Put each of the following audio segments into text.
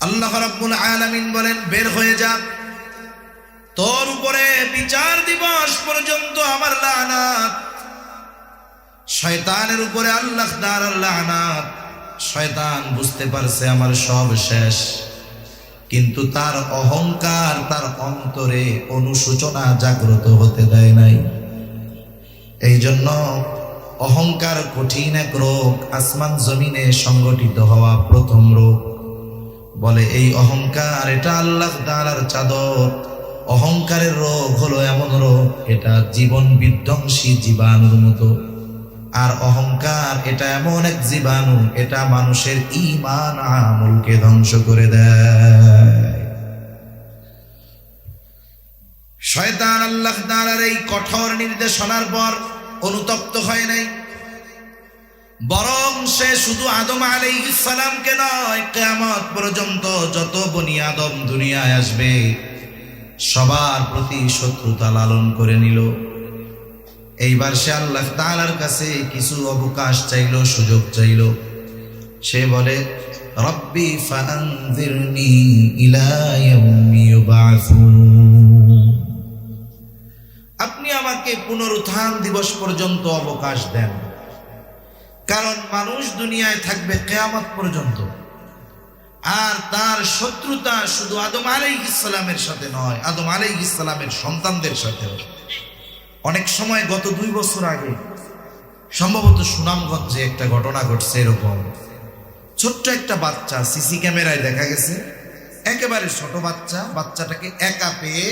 আল্লাহ রাব্বুল আলামিন বলেন, বের হয়ে যা, তোর উপরে বিচার দিবস পর্যন্ত আমার লানাত। শয়তানের উপরে আল্লাহ তাআলার লানাত। শয়তান বুঝতে পারছে আমার সব শেষ, কিন্তু তার অহংকার তার অন্তরে অনুশোচনা জাগ্রত হতে দেয় নাই। এই জন্য অহংকার কঠিন এক রোগ, আসমান জমিনে সংগঠিত হওয়া প্রথম রোগ। বলে এই অহংকার, এটা আল্লাহ তাআলার চাদর। অহংকারের রোগ হলো এমন রোগ, এটা জীবন বিধ্বংসী জীবাণুর মতো। আর অহংকার এটা এমন এক জীবাণু, এটা মানুষের ঈমান আমলকে ধ্বংস করে দেয়। শয়তান আল্লাহ তাআলার এই কঠোর নির্দেশনার পর অনুতপ্ত হয় নাই, বরং সে শুধু আদম আলাইহিস সালামকে নয়, কিয়ামত পর্যন্ত যত বনি আদম দুনিয়ায় আসবে সবার প্রতি শত্রুতা লালন করে নিল। এইবার সে আল্লাহ তাআলার কাছে কিছু অবকাশ চাইল, সুযোগ চাইল। সে বলে, রব্বি ফাআনযিরনি ইলা ইয়াউমি ইউবআসুন, আপনি আমাকে পুনরুত্থান দিবস পর্যন্ত অবকাশ দেন। কারণ মানুষ দুনিয়ায় থাকবে কিয়ামত পর্যন্ত, আর তার শত্রুতা শুধু আদম আলাইহিস সালামের সাথে নয়, আদম আলাইহিস সালামের সন্তানদের সাথেও। অনেক সময় গত 2 বছর আগে সম্ভবত সুনামগঞ্জে একটা ঘটনা ঘটছে এরকম। ছোট্ট একটা বাচ্চা, সিসি ক্যামেরায় দেখা গেছে, একেবারে ছোট বাচ্চা, বাচ্চাটাকে একা পেয়ে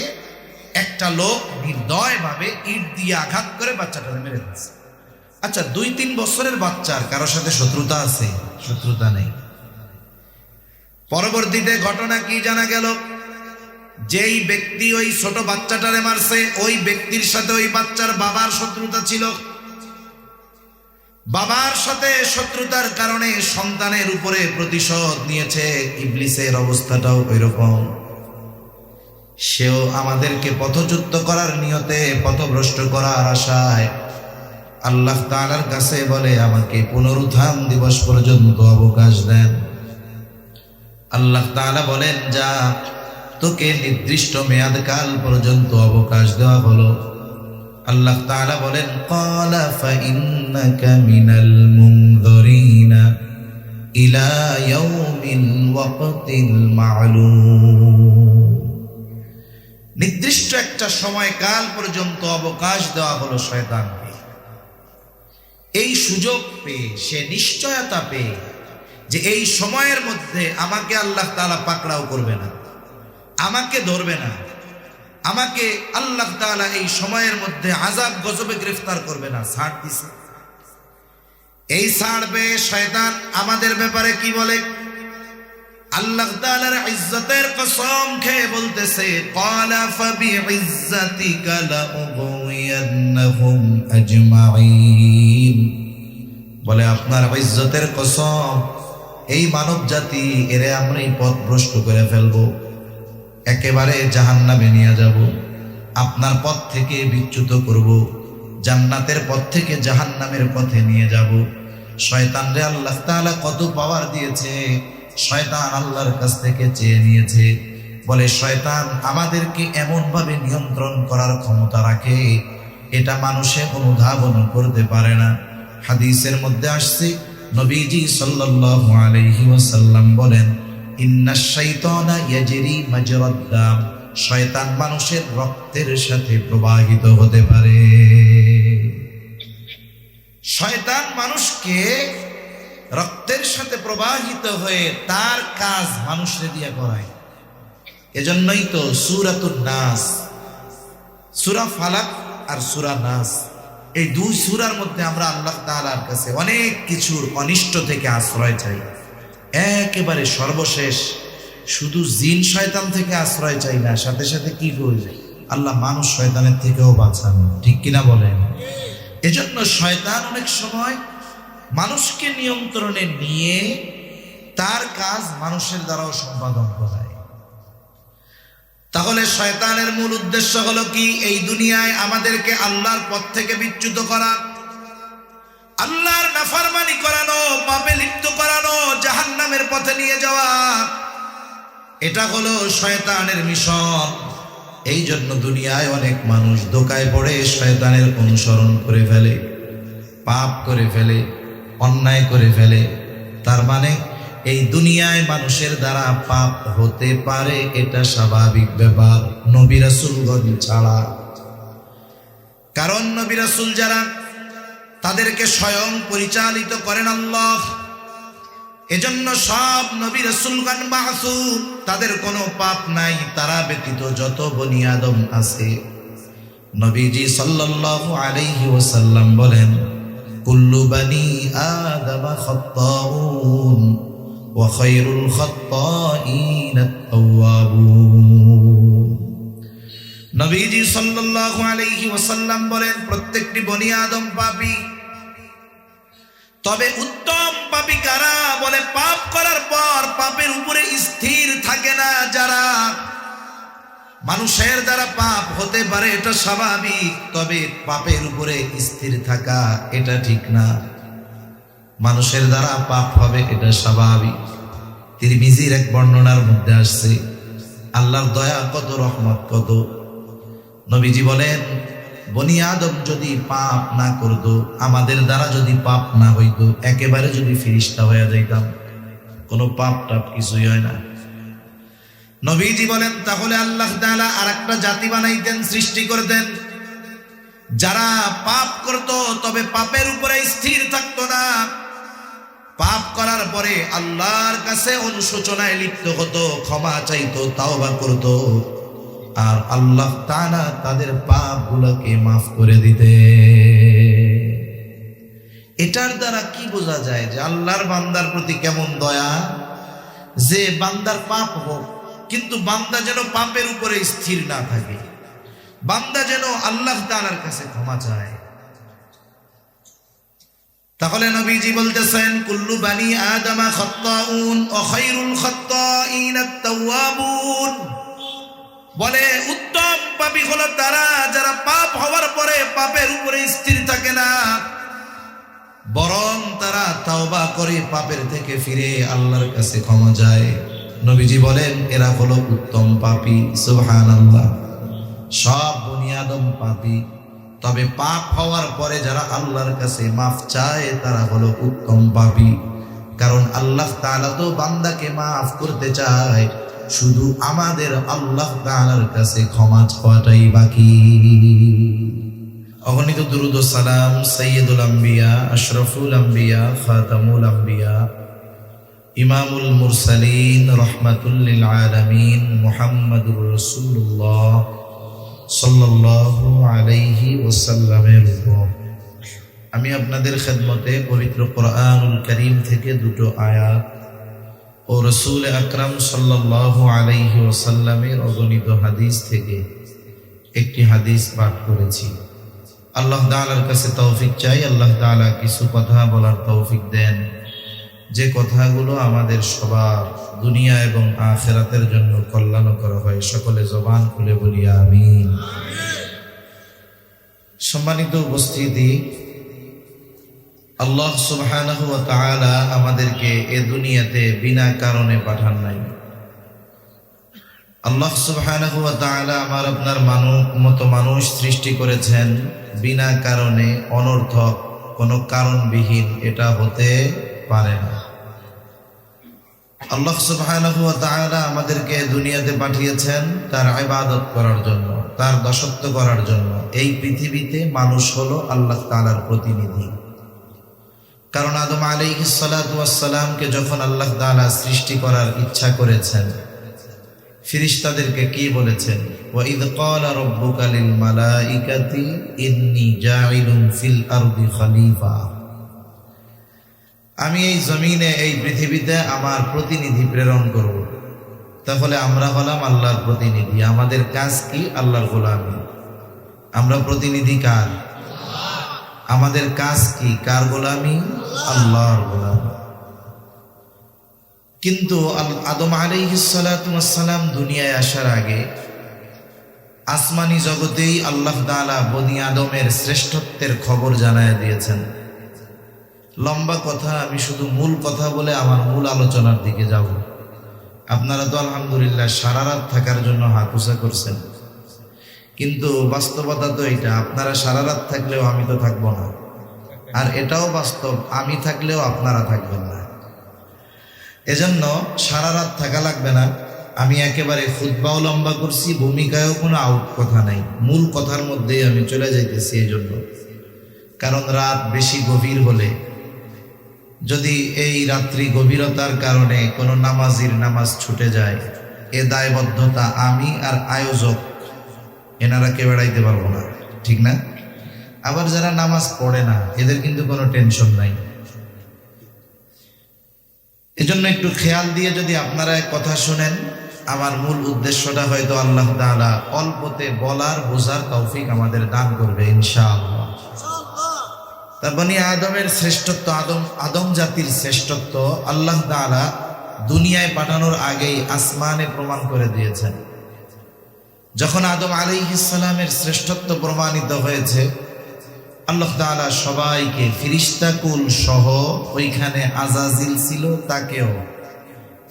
একটা লোক নির্দয়ভাবে ইট দিয়ে আঘাত করে বাচ্চাটাকে মেরে দিয়েছে। আচ্ছা, 2-3 বছরের বাচ্চার কারোর সাথে শত্রুতা আছে? শত্রুতা নেই। পরবর্তীতে ঘটনা কি জানা গেল, যেই ব্যক্তি ওই ছোট বাচ্চাটারে মারছে, ওই ব্যক্তির সাথে ওই বাচ্চার বাবার শত্রুতা ছিল। বাবার সাথে শত্রুতার কারণে সন্তানের উপরে প্রতিশোধ নিয়েছে। ইবলিসের অবস্থাটাও ওইরকম। সেও আমাদেরকে পথচ্যুত করার নিয়তে, পথভ্রষ্ট করার আশায় আল্লাহ তাআলার কাছে বলে, আমাকে পুনরুত্থান দিবস পর্যন্ত অবকাশ দেন। আল্লাহ তাআলা বলেন, যা, তোকে নির্দিষ্ট মেয়াদকাল পর্যন্ত অবকাশ দেওয়া হলো। আল্লাহ তাআলা বলেন, ক্বালা ফাইন্নাকা মিনাল মুনযিরিনা ইলা ইয়াউমিল ওয়াক্তিল মা'লুম, নির্দিষ্ট একটা সময়কাল পর্যন্ত অবকাশ দেওয়া হলো শয়তানকে। এই সুযোগ পেয়ে, সে নিশ্চয়তা পেয়ে যে এই সময়ের মধ্যে আমাকে আল্লাহ তাআলা পাকড়াও করবে না, আমাকে ধরবে না, আমাকে আল্লাহ তাআলা এই সময়ের মধ্যে আযাব গজবে গ্রেফতার করবে না, ছাড় দিছে। এই ছাড় পেয়ে শয়তান আমাদের ব্যাপারে কি বলে? আল্লাহ তাআলার ইজ্জতের কসম খেয়ে বলতেছে, ক্বালা ফাবিইজ্জাতিকা লাউগওয়িয়ান্নাহুম আজমাঈন, বলে আপনার ইজ্জতের কসম, এই মানব জাতি এরে আমরা এই পথভ্রষ্ট করে ফেলবো, একেবারে জাহান্নামে নিয়ে যাব, আপনার পথ থেকে বিচ্যুত করব, জান্নাতের পথ থেকে জাহান্নামের পথে নিয়ে যাব। শয়তানরে আল্লাহ তাআলা কত পাওয়ার দিয়েছে, শয়তান আল্লাহর কাছ থেকে চেয়ে নিয়েছে। বলে শয়তান আমাদেরকে এমন ভাবে নিয়ন্ত্রণ করার ক্ষমতা রাখে, এটা মানুষে অনুধাবন করতে পারে না। হাদিসের মধ্যে আসছে, নবীজি সাল্লাল্লাহু আলাইহি ওয়াসাল্লাম বলেন, ইন্নাশ শাইতানা ইয়াজরি মাজরাদ দাম, শয়তান মানুষের রক্তের সাথে প্রবাহিত হতে পারে। শয়তান মানুষকে রক্তের সাথে প্রবাহিত হয়ে তার কাজ মানুষরে দিয়ে করায়। এজন্যই তো সূরাতুন নাস, সূরা ফালাক আর সূরা নাস, এই 2 সূরার মধ্যে আমরা আল্লাহ তাআলার কাছে অনেক কিছুর অনিষ্ট থেকে আশ্রয় চাই। একেবারে সর্বশেষ শুধু জিন শয়তান থেকে আশ্রয় চাই না, সাথে সাথে কি করি, আল্লাহ মানুষ শয়তানের থেকেও বাঁচান, ঠিক কিনা বলেন? এজন্য শয়তান অনেক সময় মানুষকে নিয়ন্ত্রণে নিয়ে তার কাজ মানুষের দ্বারাও সম্পাদন করায়। তাহলে শয়তানের মূল উদ্দেশ্য হলো কি? এই দুনিয়ায় আমাদেরকে আল্লাহর পথ থেকে বিচ্যুত করা, আল্লাহর নাফরমানি করানো, পাপে লিপ্ত করানো, জাহান্নামের পথে নিয়ে যাওয়া। এটা হলো শয়তানের মিশন। এই জন্য দুনিয়ায় অনেক মানুষ ধোঁকায় পড়ে শয়তানের অনুসরণ করে ফেলে, পাপ করে ফেলে, অন্যায় করে ফেলে। তার মানে এই দুনিয়ায় মানুষের দ্বারা পাপ হতে পারে, এটা স্বাভাবিক ব্যাপার, নবী রাসূলগণ ছাড়া। কারণ নবী রাসূল যারা, তাদেরকে স্বয়ং পরিচালিত করেন আল্লাহ। এজন্য সব নবী রাসূলগণ মাসুম, তাদের কোনো পাপ নাই। তারা ব্যতীত যত বনি আদম আছে, নবীজি সাল্লাল্লাহু আলাইহি ওয়াসাল্লাম বলেন, কুল্লু বানি আদম খাত্তাউন ওয়া খায়রুল খাত্তাইন আত-তাওয়াবুন। নবীজি সাল্লাল্লাহু আলাইহি ওয়াসাল্লাম বলেন, প্রত্যেকটি বনি আদম পাপী, তবে উত্তম পাপী কারা? বলে পাপ করার পর পাপের উপরে স্থির থাকে না যারা। মানুষের দ্বারা পাপ হতে পারে, এটা স্বাভাবিক, তবে পাপের উপরে স্থির থাকা এটা ঠিক না। মানুষের দ্বারা পাপ হবে, এটা স্বাভাবিক। তিরমিজির এক বর্ণনার মধ্যে আসছে, আল্লাহর দয়া কত, রহমত কত। নবীজি বলেন, বনি আদম যদি পাপ না করতো, আমাদের দ্বারা যদি পাপ না হইতো, একেবারে যদি ফিরিস্তা হয়ে যাইতাম, কোনো পাপ টাপ কিছুই হয় না। নবীজি বলেন, তাহলে আল্লাহ তাআলা আরেকটা জাতি বানাইতেন, সৃষ্টি করতেন, যারা পাপ করত তবে পাপের উপরে স্থির থাকতো না। পাপ করার পরে আল্লাহর কাছে অনুশোচনায় লিপ্ত হতো, ক্ষমা চাইতো, তাওবা করতো, আর আল্লাহ তাআলা তাদের পাপগুলোকে মাফ করে দিতে। এটার দ্বারা কি বোঝা যায় যে আল্লাহর বান্দার প্রতি কেমন দয়া, যে বান্দার পাপ হোক কিন্তু বান্দা যেন পাপের উপরে স্থির না থাকে, বান্দা যেন আল্লাহ তাআলার কাছে ক্ষমা চায়। তাহলে নবীজি বলতেছেন, কুল্লু বানি আদম খাত্তাউন ওয়া খায়রুল খাত্তাইন আত-তাওয়াবুন। বলে উত্তম পাপী হলো তারা যারা পাপ হওয়ার পরে পাপের উপরে স্থির থাকে না, বরং তারা তাওবা করে পাপের থেকে ফিরে আল্লাহর কাছে ক্ষমা চায়। নবীজি বলেন, এরা হলো উত্তম পাপী। সুবহানাল্লাহ। সব বনি আদম পাপী, তবে পাপ হওয়ার পরে যারা আল্লাহর কাছে মাফ চায়, তারা হলো উত্তম পাপী। কারণ আল্লাহ তাআলা তো বান্দাকে মাফ করতে চায়, শুধু আমাদের আল্লাহ তাআলার কাছে ক্ষমা চাওয়াটাই বাকি। অগণিত দুরূদ ও সালাম সাইয়্যিদুল আম্বিয়া, আশরাফুল আম্বিয়া, খাতামুল আম্বিয়া, ইমামুল মুরসালিন, রাহমাতুল লিল আলামিন, মুহাম্মাদুর রাসূলুল্লাহ সাল্লাল্লাহু আলাইহি ওয়াসাল্লামের উপর। আমি আপনাদের খেদমতে পবিত্র কোরআনুল কারীম থেকে দুটো আয়াত ও রাসূল আকরাম সাল্লাল্লাহু আলাইহি ওয়াসাল্লামের অগণিত হাদিস থেকে একটি হাদিস পাঠ করেছি। আল্লাহ তাআলার কাছে তৌফিক চাই, আল্লাহ তাআলা কিছু কথা বলার তৌফিক দেন, যে কথাগুলো আমাদের সবার দুনিয়া এবং আখিরাতের জন্য কল্যাণকর হয়। সকলে জবান খুলে বলি আমিন। সম্মানিত উপস্থিতি, আল্লাহ সুবহানাহু ওয়া তাআলা আমাদেরকে এ দুনিয়াতে বিনা কারণে পাঠান নাই। আল্লাহ সুবহানাহু ওয়া তাআলা আমার আপনার মতো মানুষ সৃষ্টি করেছেন বিনা কারণে, অনর্থক, কোনো কারণবিহীন, এটা হতে পারে না। আল্লাহ সুবহানাহু ওয়া তাআলা আমাদেরকে দুনিয়াতে পাঠিয়েছেন তার ইবাদত করার জন্য, তার দাসত্ব করার জন্য। এই পৃথিবীতে মানুষ হলো আল্লাহ তাআলার প্রতিনিধি। কারণ আদম আলাইহিস সালাতু ওয়াস সালামকে যখন আল্লাহ তাআলা সৃষ্টি করার ইচ্ছা করেছেন, ফেরেশতাদেরকে কি বলেছেন? ওয়া ইয ক্বালা রাব্বুকা লিল মালাইকাতি ইন্নী জাইলুন ফিল আরদি খলিফা। আমি এই জমিনে, এই পৃথিবীতে আমার প্রতিনিধি প্রেরণ করব। তাহলে আমরা হলাম আল্লাহর প্রতিনিধি। আমাদের কাজ কি? আল্লাহর গোলামি। আমরা প্রতিনিধি কার? আমাদের কাজ কি? কার গোলামি? আল্লাহর গোলামি। কিন্তু আদম আলাইহিস সালাতু ওয়াস সালাম দুনিয়ায় আসার আগে আসমানি জগতেই আল্লাহ তাআলা বনি আদমের শ্রেষ্ঠত্বের খবর জানায় দিয়েছেন। লম্বা কথা, আমি শুধু মূল কথা বলে আমার মূল আলোচনার দিকে যাব। আপনারা তো আলহামদুলিল্লাহ সারা রাত থাকার জন্য হাকুসা করছেন, কিন্তু বাস্তবতা তো এটা, আপনারা সারা রাত থাকলেও আমি তো থাকবো না, আর এটাও বাস্তব আমি থাকলেও আপনারা থাকবেন না। এজন্য সারা রাত থাকা লাগবে না। আমি একেবারে খুতবাও লম্বা করছি, ভূমিকায়ও কোনো আউট কথা নাই, মূল কথার মধ্যেই আমি চলে যাইতেছি। এই জন্য, কারণ রাত বেশি গভীর হলে, যদি এই রাত্রি গভীরতার কারণে কোনো নামাজির নামাজ ছুটে যায়, এ দায়বদ্ধতা আমি আর আয়োজক এনারা কেউ এড়াইতে পারবো না, ঠিক না? আবার যারা নামাজ পড়ে না এদের কিন্তু কোনো টেনশন নাই। এজন্য একটু খেয়াল দিয়ে যদি আপনারা এক কথা শুনেন, আমার মূল উদ্দেশ্যটা হয়তো আল্লাহ তাআলা অল্পতে বলার বোঝার তৌফিক আমাদের দান করবে ইনশাআল্লাহ। তা বনি আদমের শ্রেষ্ঠত্ব, আদম জাতির শ্রেষ্ঠত্ব আল্লাহ তাআলা দুনিয়ায় পাঠানোর আগেই আসমানে প্রমাণ করে দিয়েছেন। যখন আদম আলাইহিস সালামের শ্রেষ্ঠত্ব প্রমাণিত হয়েছে, আল্লাহ তাআলা সবাইকে, ফিরিস্তা কুল সহ, ওইখানে আজাজিল ছিল তাকেও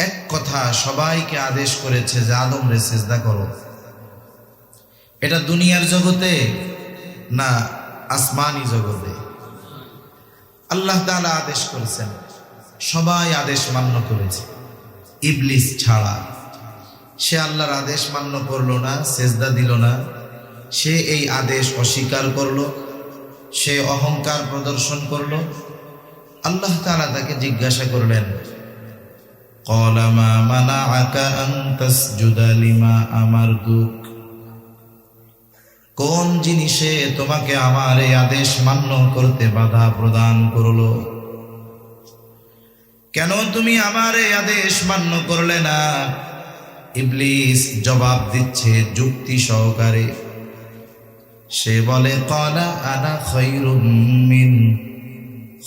এক কথা সবাইকে আদেশ করেছে যে আদম রে সিজদা করো। এটা দুনিয়ার জগতে না আসমানি জগতে? আল্লাহ তাআলা আদেশ করেছেন, সবাই আদেশ মান্য করেছে, ইবলিস ছাড়া। সে আল্লাহর আদেশ মান্য করলো না, সিজদা দিল না, সে এই আদেশ অস্বীকার করলো, সে অহংকার প্রদর্শন করলো। আল্লাহ তাআলা তাকে জিজ্ঞাসা করলেন, ক্বালা মা মানাআকা আন তাসজুদা লিমা আমারতুক, কোন জিনিসে তোমাকে আমার এই আদেশ মান্য করতে বাধা প্রদান করলো? কেন তুমি আমার এই আদেশ মান্য করলে না? ইবলিস জবাব দিচ্ছে যুক্তি সহকারে। সে বলে, ক্বালা আনা খায়রুম মিন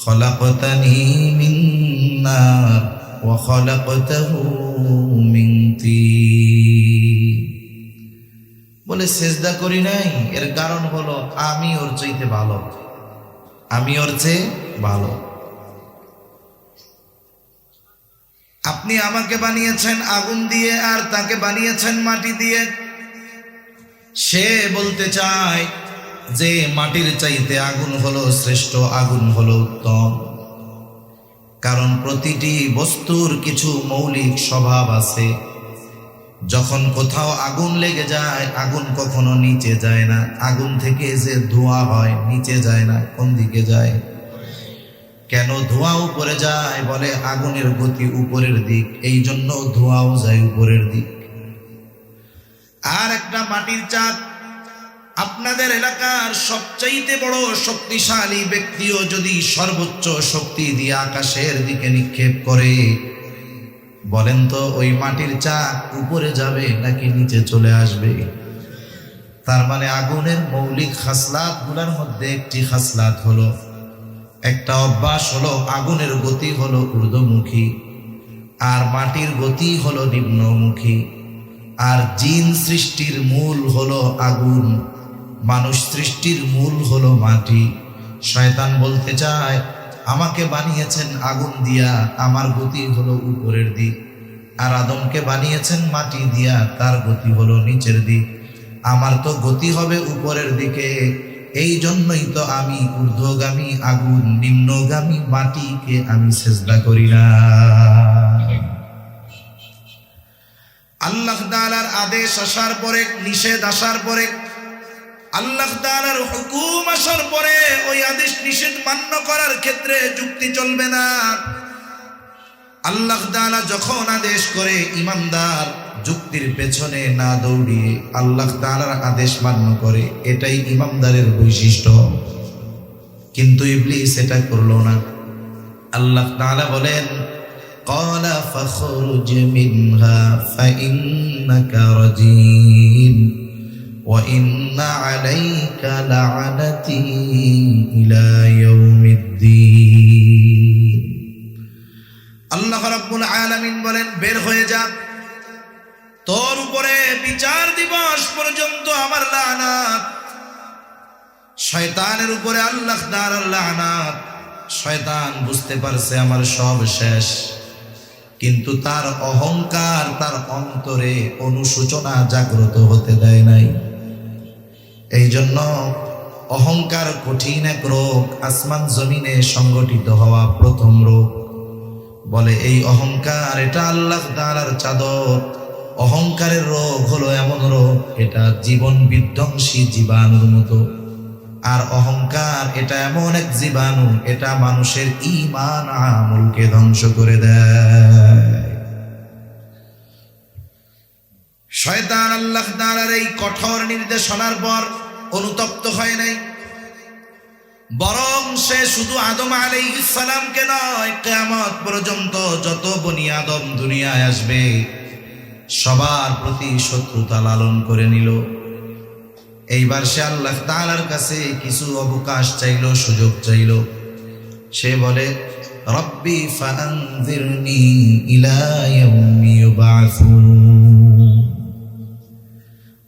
খলাকতানি মিন নার ওয়া খলাকতাহু মিন তিন। বলে সিজদা করি নাই, এর কারণ হলো আমি ওর চাইতে ভালো, আমি ওর চেয়ে ভালো। আপনি আমাকে বানিয়েছেন আগুন দিয়ে আর তাকে বানিয়েছেন মাটি দিয়ে। সে বলতে চায় যে মাটির চাইতে আগুন হলো শ্রেষ্ঠ, আগুন হলো উত্তম। কারণ প্রতিটি বস্তুর কিছু মৌলিক স্বভাব আছে। যখন কোথাও আগুন লেগে যায়, আগুন কখনো নিচে যায় না। আগুন থেকে যে ধোঁয়া হয় নিচে যায় না, কোন দিকে যায়? কেন ধোঁয়া উপরে যায়? বলে আগুনের গতি উপরের দিক, এই জন্য ধোঁয়াও যায় উপরের দিক। আর একটা মাটির চাক, আপনাদের এলাকার সবচাইতে বড় শক্তিশালী ব্যক্তিও যদি সর্বোচ্চ শক্তি দিয়ে আকাশের দিকে নিক্ষেপ করে, বলেন তো ওই মাটির চাক উপরে যাবে নাকি নিচে চলে আসবে? তার মানে আগুনের মৌলিক খাসলাত গুলার মধ্যে একটি খাসলাত হলো, একটা অভ্যাস হলো, আগুনের গতি হলো ঊর্ধ্বমুখী আর মাটির গতি হলো নিম্নমুখী। আর জিন সৃষ্টির মূল হলো আগুন, মানুষ সৃষ্টির মূল হলো মাটি। শয়তান বলতে চায় আমাকে বানিয়েছেন আগুন দিয়া, আমার গতি হলো উপরের দিক, আর আদমকে বানিয়েছেন মাটি দিয়া, তার গতি হলো নিচের দিক। আমার তো গতি হবে উপরের দিকে, এই জন্যই তো আমি ঊর্ধ্বগামী আগুন, নিম্নগামী মাটিকে আমি সিজদা করি না। আল্লাহ তাআলার আদেশ আসার পরে, নিষেধ আসার পরে, আল্লাহ তাআলার হুকুম আসার পরে ওই আদেশ নিষেধ মান্য করার ক্ষেত্রে যুক্তি চলবে না। আল্লাহ তাআলা যখন আদেশ করে, ইমানদার যুক্তির পেছনে না দৌড়িয়ে আল্লাহ তাআলার আদেশ মান্য করে, এটাই ইমানদারের বৈশিষ্ট্য। কিন্তু ইবলিস এটা করলো না। আল্লাহ তাআলা বলেন, ক্বালা ফাখরুজ মিনহা ফাইন্নাকা রাজিম ওয়া ইন্না আলাইকা লা'নাতি ইলা ইয়াউমিদ্দিন। আল্লাহ রাব্বুল আলামিন বলেন, বের হয়ে যা, তোর উপরে বিচার দিবস পর্যন্ত আমার লানাত। শয়তানের উপরে আল্লাহ তাআলার লানাত। শয়তান বুঝতে পারছে আমার সব শেষ, কিন্তু তার অহংকার তার অন্তরে অনুশোচনা জাগ্রত হতে দেয় নাই। এই জন্য অহংকার কঠিন এক রোগ, আসমান জমিনে সংগঠিত হওয়া প্রথম রোগ। বলে এই অহংকার, এটা আল্লাহ তাআলার চাদর। অহংকারের রোগ হলো এমন রোগ, এটা জীবন বিধ্বংসী জীবাণুর মতো। আর অহংকার এটা এমন এক জীবাণু, এটা মানুষের ঈমান আমলকে ধ্বংস করে দেয়। শয়তান আল্লাহ তাআলার এই কঠোর নির্দেশনার পর অনুতপ্ত হয় নাই, বরং সে শুধু আদম আলাইহিস সালামকে নয়, কিয়ামত পর্যন্ত যত বনি আদম দুনিয়ায় আসবে সবার প্রতি শত্রুতা লালন করে নিল। এইবার সে আল্লাহ তাআলার কাছে কিছু অবকাশ চাইল, সুযোগ চাইল। সে বলে, রব্বি ফাআনযিরনি ইলা ইয়াউমি ইউবআসুন,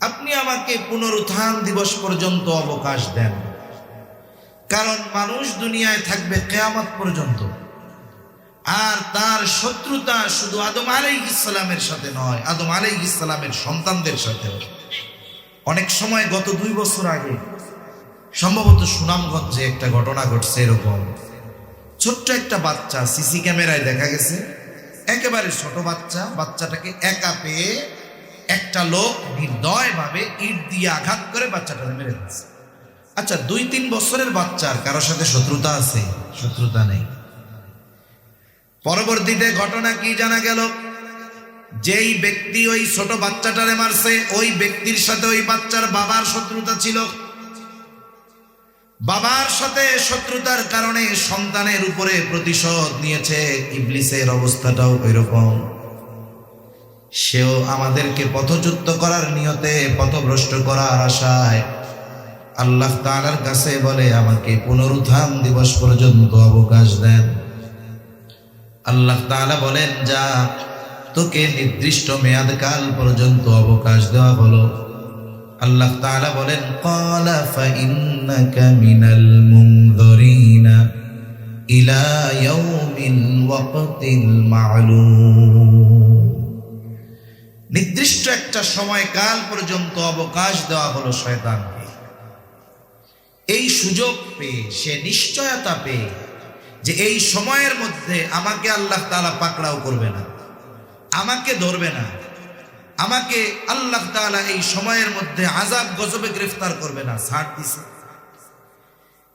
আপনি আমাকে পুনরুত্থান দিবস পর্যন্ত অবকাশ দেন। কারণ মানুষ দুনিয়ায় থাকবে কিয়ামত পর্যন্ত, আর তার শত্রুতা শুধু আদম আলাইহিস সালামের সাথে নয়, আদম আলাইহিস সালামের সন্তানদের সাথেও। অনেক সময় গত 2 বছর আগে সম্ভবত সুনামগঞ্জে একটা ঘটনা ঘটছে এরকম। ছোট্ট একটা বাচ্চা, সিসি ক্যামেরায় দেখা গেছে, একেবারে ছোট বাচ্চা, বাচ্চাটাকে একা পেয়ে একটা লোক নির্দয়ভাবে ইট দিয়ে আঘাত করে বাচ্চাটাকে মেরে দিচ্ছে। আচ্ছা, 2-3 বছরের বাচ্চার কারোর সাথে শত্রুতা আছে? শত্রুতা নেই। পরবর্তীতে ঘটনা কি জানা গেল, যেই ব্যক্তি ওই ছোট বাচ্চাটারে মারছে, ওই ব্যক্তির সাথে ওই বাচ্চার বাবার শত্রুতা ছিল। বাবার সাথে শত্রুতার কারণে সন্তানের উপরে প্রতিশোধ নিয়েছে। ইবলিসের অবস্থাটাও ওইরকম। সেও আমাদেরকে পথচ্যুত করার নিয়তে, পথভ্রষ্ট করার আশায় আল্লাহ তাআলার কাছে বলে, আমাকে পুনরুত্থান দিবস পর্যন্ত অবকাশ দেন। আল্লাহ তাআলা বলেন, যা, তোকে নির্দিষ্ট মেয়াদকাল পর্যন্ত অবকাশ দেওয়া হলো। আল্লাহ তাআলা বলেন, ক্বালা ফাইন্নাকা মিনাল মুনযিরিনা ইলা ইয়াউমিল ওয়াক্তিল মা'লুম, নির্দিষ্ট একটা সময়কাল পর্যন্ত অবকাশ দেওয়া হলো শয়তানকে। এই সুযোগ পেয়ে, সে নিশ্চয়তা পেয়ে যে এই সময়ের মধ্যে আমাকে আল্লাহ তাআলা পাকড়াও করবে না, আমাকে ধরবে না, আমাকে আল্লাহ তাআলা এই সময়ের মধ্যে আযাব গজবে গ্রেফতার করবে না, ছাড় দিছে।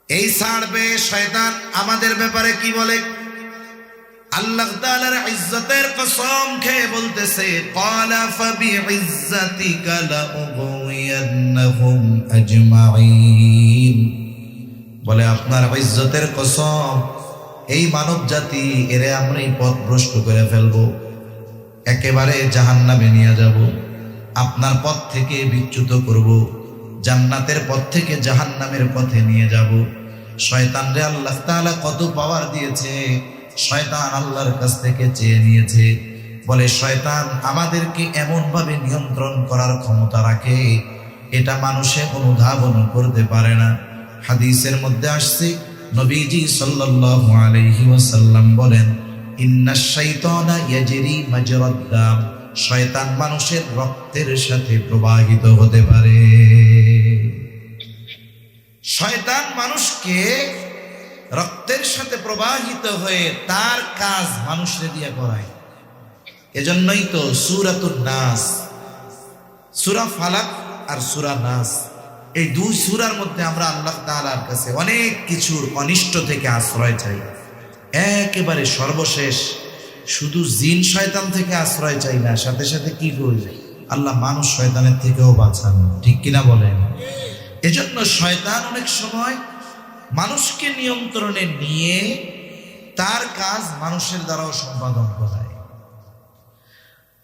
এই ছাড় পেয়ে শয়তান আমাদের ব্যাপারে কি বলে? আল্লাহ তাআলার ইজ্জতের কসম খেয়ে বলতেছে, ক্বালা ফাবিইজ্জাতিকা লাউগওয়িয়ান্নাহুম আজমাঈন, বলে আপনার ইজ্জতের কসম, এই মানব জাতি এরে আমরা এই পথভ্রষ্ট করে ফেলবো, একেবারে জাহান্নামে নিয়ে যাব, আপনার পথ থেকে বিচ্যুত করব, জান্নাতের পথ থেকে জাহান্নামের পথে নিয়ে যাব। শয়তানরে আল্লাহ তাআলা কত পাওয়ার দিয়েছে, শয়তান আল্লাহর কাছ থেকে চেয়ে নিয়েছে। বলে শয়তান আমাদেরকে এমন ভাবে নিয়ন্ত্রণ করার ক্ষমতা রাখে, এটা মানুষে অনুধাবন করতে পারে না। হাদিসের মধ্যে আসছে, নবীজি সাল্লাল্লাহু আলাইহি ওয়াসাল্লাম বলেন, ইন্নাশ শাইতানা ইয়াজরি মাজরাদ দাম, শয়তান মানুষের রক্তের সাথে প্রবাহিত হতে পারে। শয়তান মানুষকে রক্তের সাথে প্রবাহিত হয়ে তার কাজ মানুষরে দিয়ে করায়। এজন্যই তো সূরাতুন নাস, সূরা ফালাক আর সূরা নাস, এই 2 সূরার মধ্যে আমরা আল্লাহ তাআলার কাছে অনেক কিছুর অনিষ্ট থেকে আশ্রয় চাই। একেবারে সর্বশেষ শুধু জিন শয়তান থেকে আশ্রয় চাই না, সাথে সাথে কি করি, আল্লাহ মানুষ শয়তানের থেকেও বাঁচান, ঠিক কিনা বলেন? এজন্য শয়তান অনেক সময় মানুষকে নিয়ন্ত্রণে নিয়ে তার কাজ মানুষের দ্বারাও সম্পাদন করায়।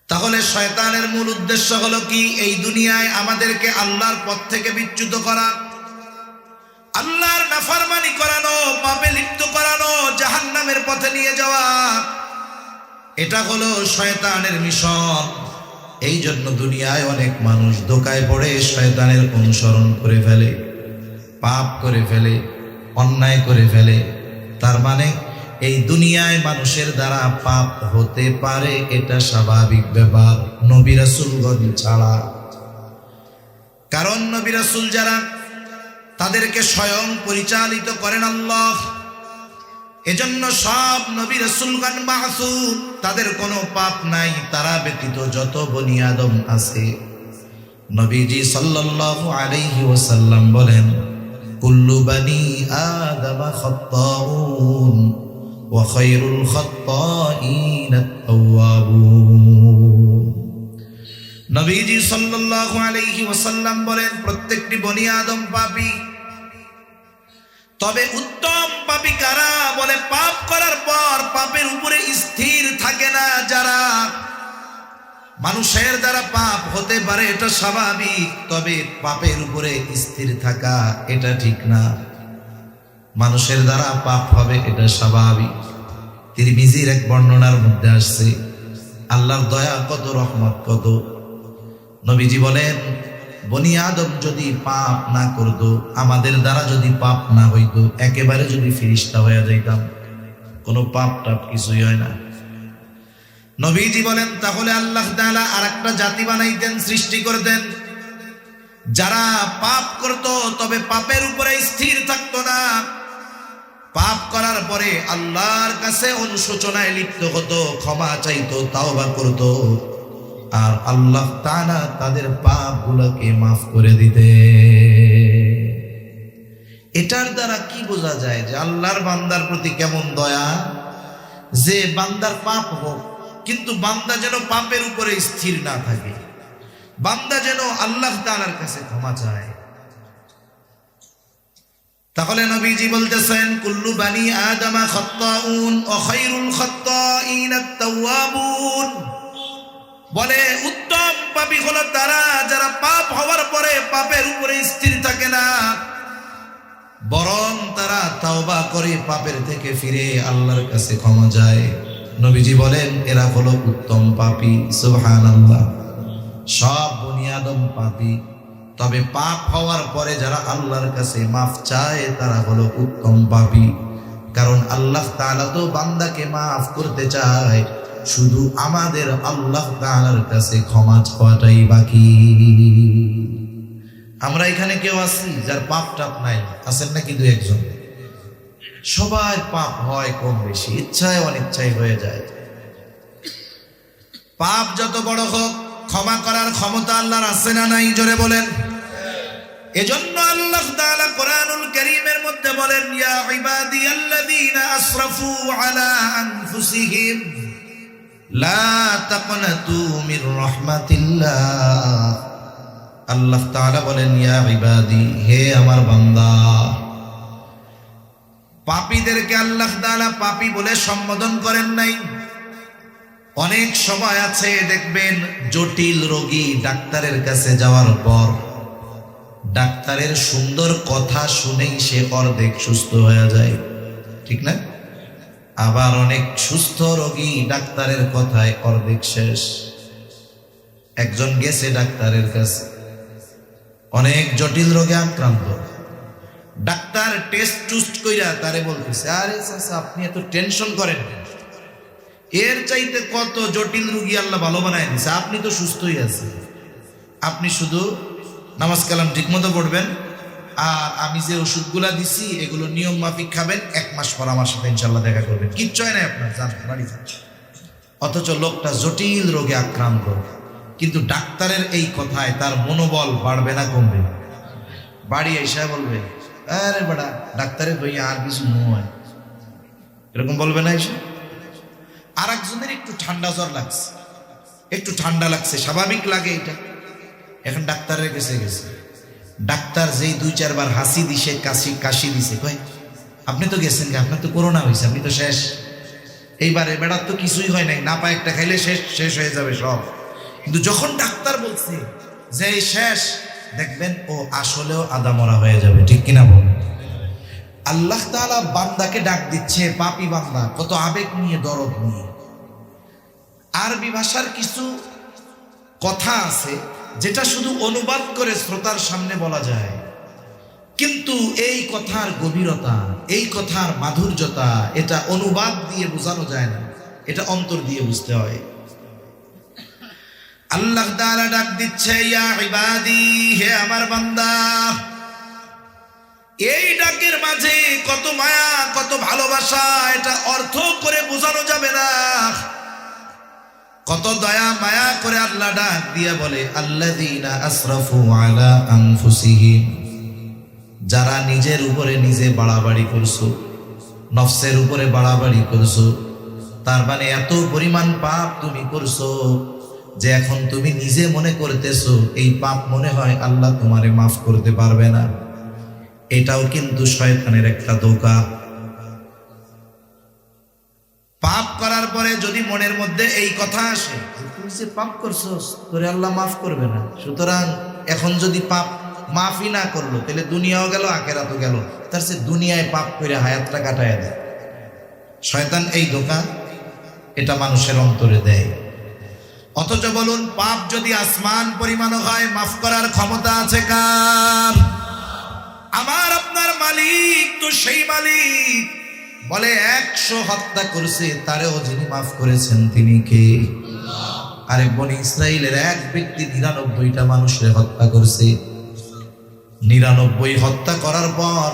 তাহলে শয়তানের মূল উদ্দেশ্য হলো কি? এই দুনিয়ায় আমাদেরকে আল্লাহর পথ থেকে বিচ্যুত করা, আল্লাহর নাফরমানি করানো, পাপে লিপ্ত করানো, জাহান্নামের পথে নিয়ে যাওয়া। এটা হলো শয়তানের মিশন। এই জন্য দুনিয়ায় অনেক মানুষ ধোঁকায় পড়ে শয়তানের অনুসরণ করে ফেলে, পাপ করে ফেলে, অন্যায় করে ফেলে। তার মানে এই দুনিয়ায় মানুষের দ্বারা পাপ হতে পারে, এটা স্বাভাবিক ব্যাপার, নবী রাসূলগণ ছাড়া। কারণ নবী রাসূল যারা, তাদেরকে স্বয়ং পরিচালিত করেন আল্লাহ। এজন্য সব নবী রাসূলগণ মাসুম, তাদের কোনো পাপ নাই। তারা ব্যতীত যত বনি আদম আছে, নবীজি সাল্লাল্লাহু আলাইহি ওয়াসাল্লাম বলেন, কুল্লু বানি আদম খাত্তাউন ওয়া খায়রুল খাত্তাইন আত-তাওয়াবুন। নবীজি সাল্লাল্লাহু আলাইহি ওয়াসাল্লাম বলেন, প্রত্যেকটি বনি আদম পাপী, তবে উত্তম পাপী কারা? বলে পাপ করার পর পাপের উপরে স্থির থাকে না যারা। মানুষের দ্বারা পাপ হতে পারে, এটা স্বাভাবিক, তবে পাপের উপরে স্থির থাকা এটা ঠিক না। মানুষের দ্বারা পাপ হবে, এটা স্বাভাবিক। তিরমিজির এক বর্ণনার মধ্যে আসছে, আল্লাহর দয়া কত, রহমত কত। নবীজি বলেন, বনি আদম যদি পাপ না করতো, আমাদের দ্বারা যদি পাপ না হইতো, একেবারে যদি ফিরিস্তা হয়ে যাইতাম, কোনো পাপ টাপ কিছুই হয় না। নবীজি বলেন, তাহলে আল্লাহ তাআলা আরেকটা জাতি বানাইতেন, সৃষ্টি করতেন, যারা পাপ করত তবে পাপের উপরে স্থির থাকতো না। পাপ করার পরে আল্লাহর কাছে অনুশোচনায় লিপ্ত হতো, ক্ষমা চাইতো, তাওবা করতো, আর আল্লাহ তাআলা তাদের পাপগুলোকে মাফ করে দিতে। এটার দ্বারা কি বোঝা যায় যে আল্লাহর বান্দার প্রতি কেমন দয়া, যে বান্দার পাপ হোক কিন্তু বান্দা যেন পাপের উপরে স্থির না থাকে, বান্দা যেন আল্লাহ তাআলার কাছে ক্ষমা চায়। তাহলে নবীজি বলতেছেন, কুল্লু বানি আদম খাত্তাউন ওয়া খায়রুল খাত্তাইন আত-তাওয়াবুন। বলে উত্তম পাপী হলো তারা যারা পাপ হওয়ার পরে পাপের উপরে স্থির থাকে না, বরং তারা তাওবা করে পাপের থেকে ফিরে আল্লাহর কাছে ক্ষমা চায়। নবীজি বলেন, এরা হলো উত্তম পাপী। সুবহানাল্লাহ। সব বনি আদম পাপী, তবে পাপ হওয়ার পরে যারা আল্লাহর কাছে মাফ চায়, তারা হলো উত্তম পাপী। কারণ আল্লাহ তাআলা তো বান্দাকে মাফ করতে চায়, শুধু আমাদের আল্লাহ তাআলার কাছে ক্ষমা চাওয়াটাই বাকি। আমরা এখানে কেউ আছি যার পাপ টাপ নাই? আছেন নাকি দু একজন? সবার পাপ হয় কম বেশি, ইচ্ছায় অনিচ্ছায় হয়ে যায়। পাপ যত বড় হোক, ক্ষমা করার ক্ষমতা আল্লাহর আছে না নাই? জোরে বলেন। এজন্য আল্লাহ তাআলা কোরআনুল কারীমের মধ্যে বলেন, ইয়া ইবাদিয়াল্লাযীনা আসরাফু আলা আনফুসিহিম লা তাকনাতু মির রাহমাতিল্লাহ। আল্লাহ তাআলা বলেন, ইয়া ইবাদি, হে আমার বান্দা। পাপীদেরকে আল্লাহ তাআলা পাপী বলে সম্বোধন করেন নাই। অনেক সময় আছে দেখবেন, জটিল রোগী ডাক্তারের কাছে যাওয়ার পর ডাক্তারের সুন্দর কথা শুনেই সে অর্ধেক সুস্থ হয়ে যায়, ঠিক না? আবার অনেক সুস্থ রোগী ডাক্তারের কথায় অর্ধেক শেষ। একজন গেছে ডাক্তারের কাছে, অনেক জটিল রোগে আক্রান্ত। ডাক্তার টেস্ট টুস্ট কইরা তারে বলতেছে, আরে চাচা আপনি এত টেনশন করেন, এর চাইতে কত জটিল রোগী আল্লাহ ভালো বানায় দিছে, আপনি তো সুস্থই আছেন, আপনি শুধু নামাজ কালাম ঠিক মতো পড়বেন, আর আমি যে ওষুধগুলা দিছি এগুলো নিয়ম মাফিক খাবেন, 1 মাস পর আমার সাথে ইনশাল্লাহ দেখা করবেন, কিচ্ছু হয় না আপনার, যান বাড়ি যান। অথচ লোকটা জটিল রোগে আক্রান্ত, কিন্তু ডাক্তারের এই কথায় তার মনোবল বাড়বে না কমবে? বাড়ি এসে বলবে, আরে বেটা ডাক্তারের বই আর কিছু নয়, এরকম বলবে না এসে? আর একজনের একটু ঠান্ডা জ্বর লাগছে, একটু ঠান্ডা লাগছে, স্বাভাবিক লাগে এটা। এখন ডাক্তারের কাছে গেছে, ডাক্তার যেই 2-4 বার হাসি দিছে, কাশি দিছে, কয় আপনি তো গেছেন, আপনার তো করোনা হয়েছে, আপনি তো শেষ, এইবারে বেড়ার তো কিছুই হয় নাই, না পায় একটা খাইলে শেষ হয়ে যাবে সব। কিন্তু যখন ডাক্তার বলছে যে শেষ, দেখবেন ও আসলেও আদামরা হয়ে যাবে, ঠিক কিনা বল? আল্লাহ তাআলা বান্দাকে ডাক দিচ্ছে, পাপী বান্দা, কত আবেগ নিয়ে, দরদ নিয়ে। আরবি ভাষার কিছু কথা আছে যেটা শুধু অনুবাদ করে শ্রোতার সামনে বলা যায়। কিন্তু এই কথার গভীরতা, এই কথার মাধুর্যতা, এটা অনুবাদ দিয়ে বোঝানো যায় না, এটা অন্তর দিয়ে বুঝতে হয়। আল্লাহ তাআলা ডাক দিচ্ছে, ইয়া ইবাদি, হে আমার বান্দা। এই ডাকের মাঝে কত মায়া, কত ভালোবাসা, এটা অর্থ করে বোঝানো যাবে না। কত দয়া মায়া করে আল্লাহ ডাক দিয়ে বলে, আল্লাযীনা আসরাফু আলা আনফুসিহিম, যারা নিজের উপরে নিজে বাড়াবাড়ি করছো, নফসের উপরে বাড়াবাড়ি করছো, তার মানে এত পরিমাণ পাপ তুমি করছো যে এখন তুমি নিজে মনে করতেছো এই পাপ মনে হয় আল্লাহ তোমারে মাফ করতে পারবে না। এটাও কিন্তু শয়তানের একটা ধোঁকা। পাপ করার পরে যদি মনের মধ্যে এই কথা আসে, তুই যে পাপ করছস তোরে আল্লাহ মাফ করবে না, সুতরাং এখন যদি পাপ মাফই না করলো তাহলে দুনিয়াও গেল আখিরাতও গেল, তার চেয়ে দুনিয়ায় পাপ করে হায়াতটা কাটায় দেয়। শয়তান এই ধোঁকা এটা মানুষের অন্তরে দেয়। অথচ বলুন, পাপ যদি আসমান পরিমাণও হয়, মাফ করার ক্ষমতা আছে কার? আমার আপনার মালিক তো সেই মালিক। বলে 100 হত্যা করছে, তারেও যিনি মাফ করেছেন তিনি কে? আরে বনি ইসরাইলের এক ব্যক্তি 99টা মানুষের হত্যা করছে। 99 হত্যা করার পর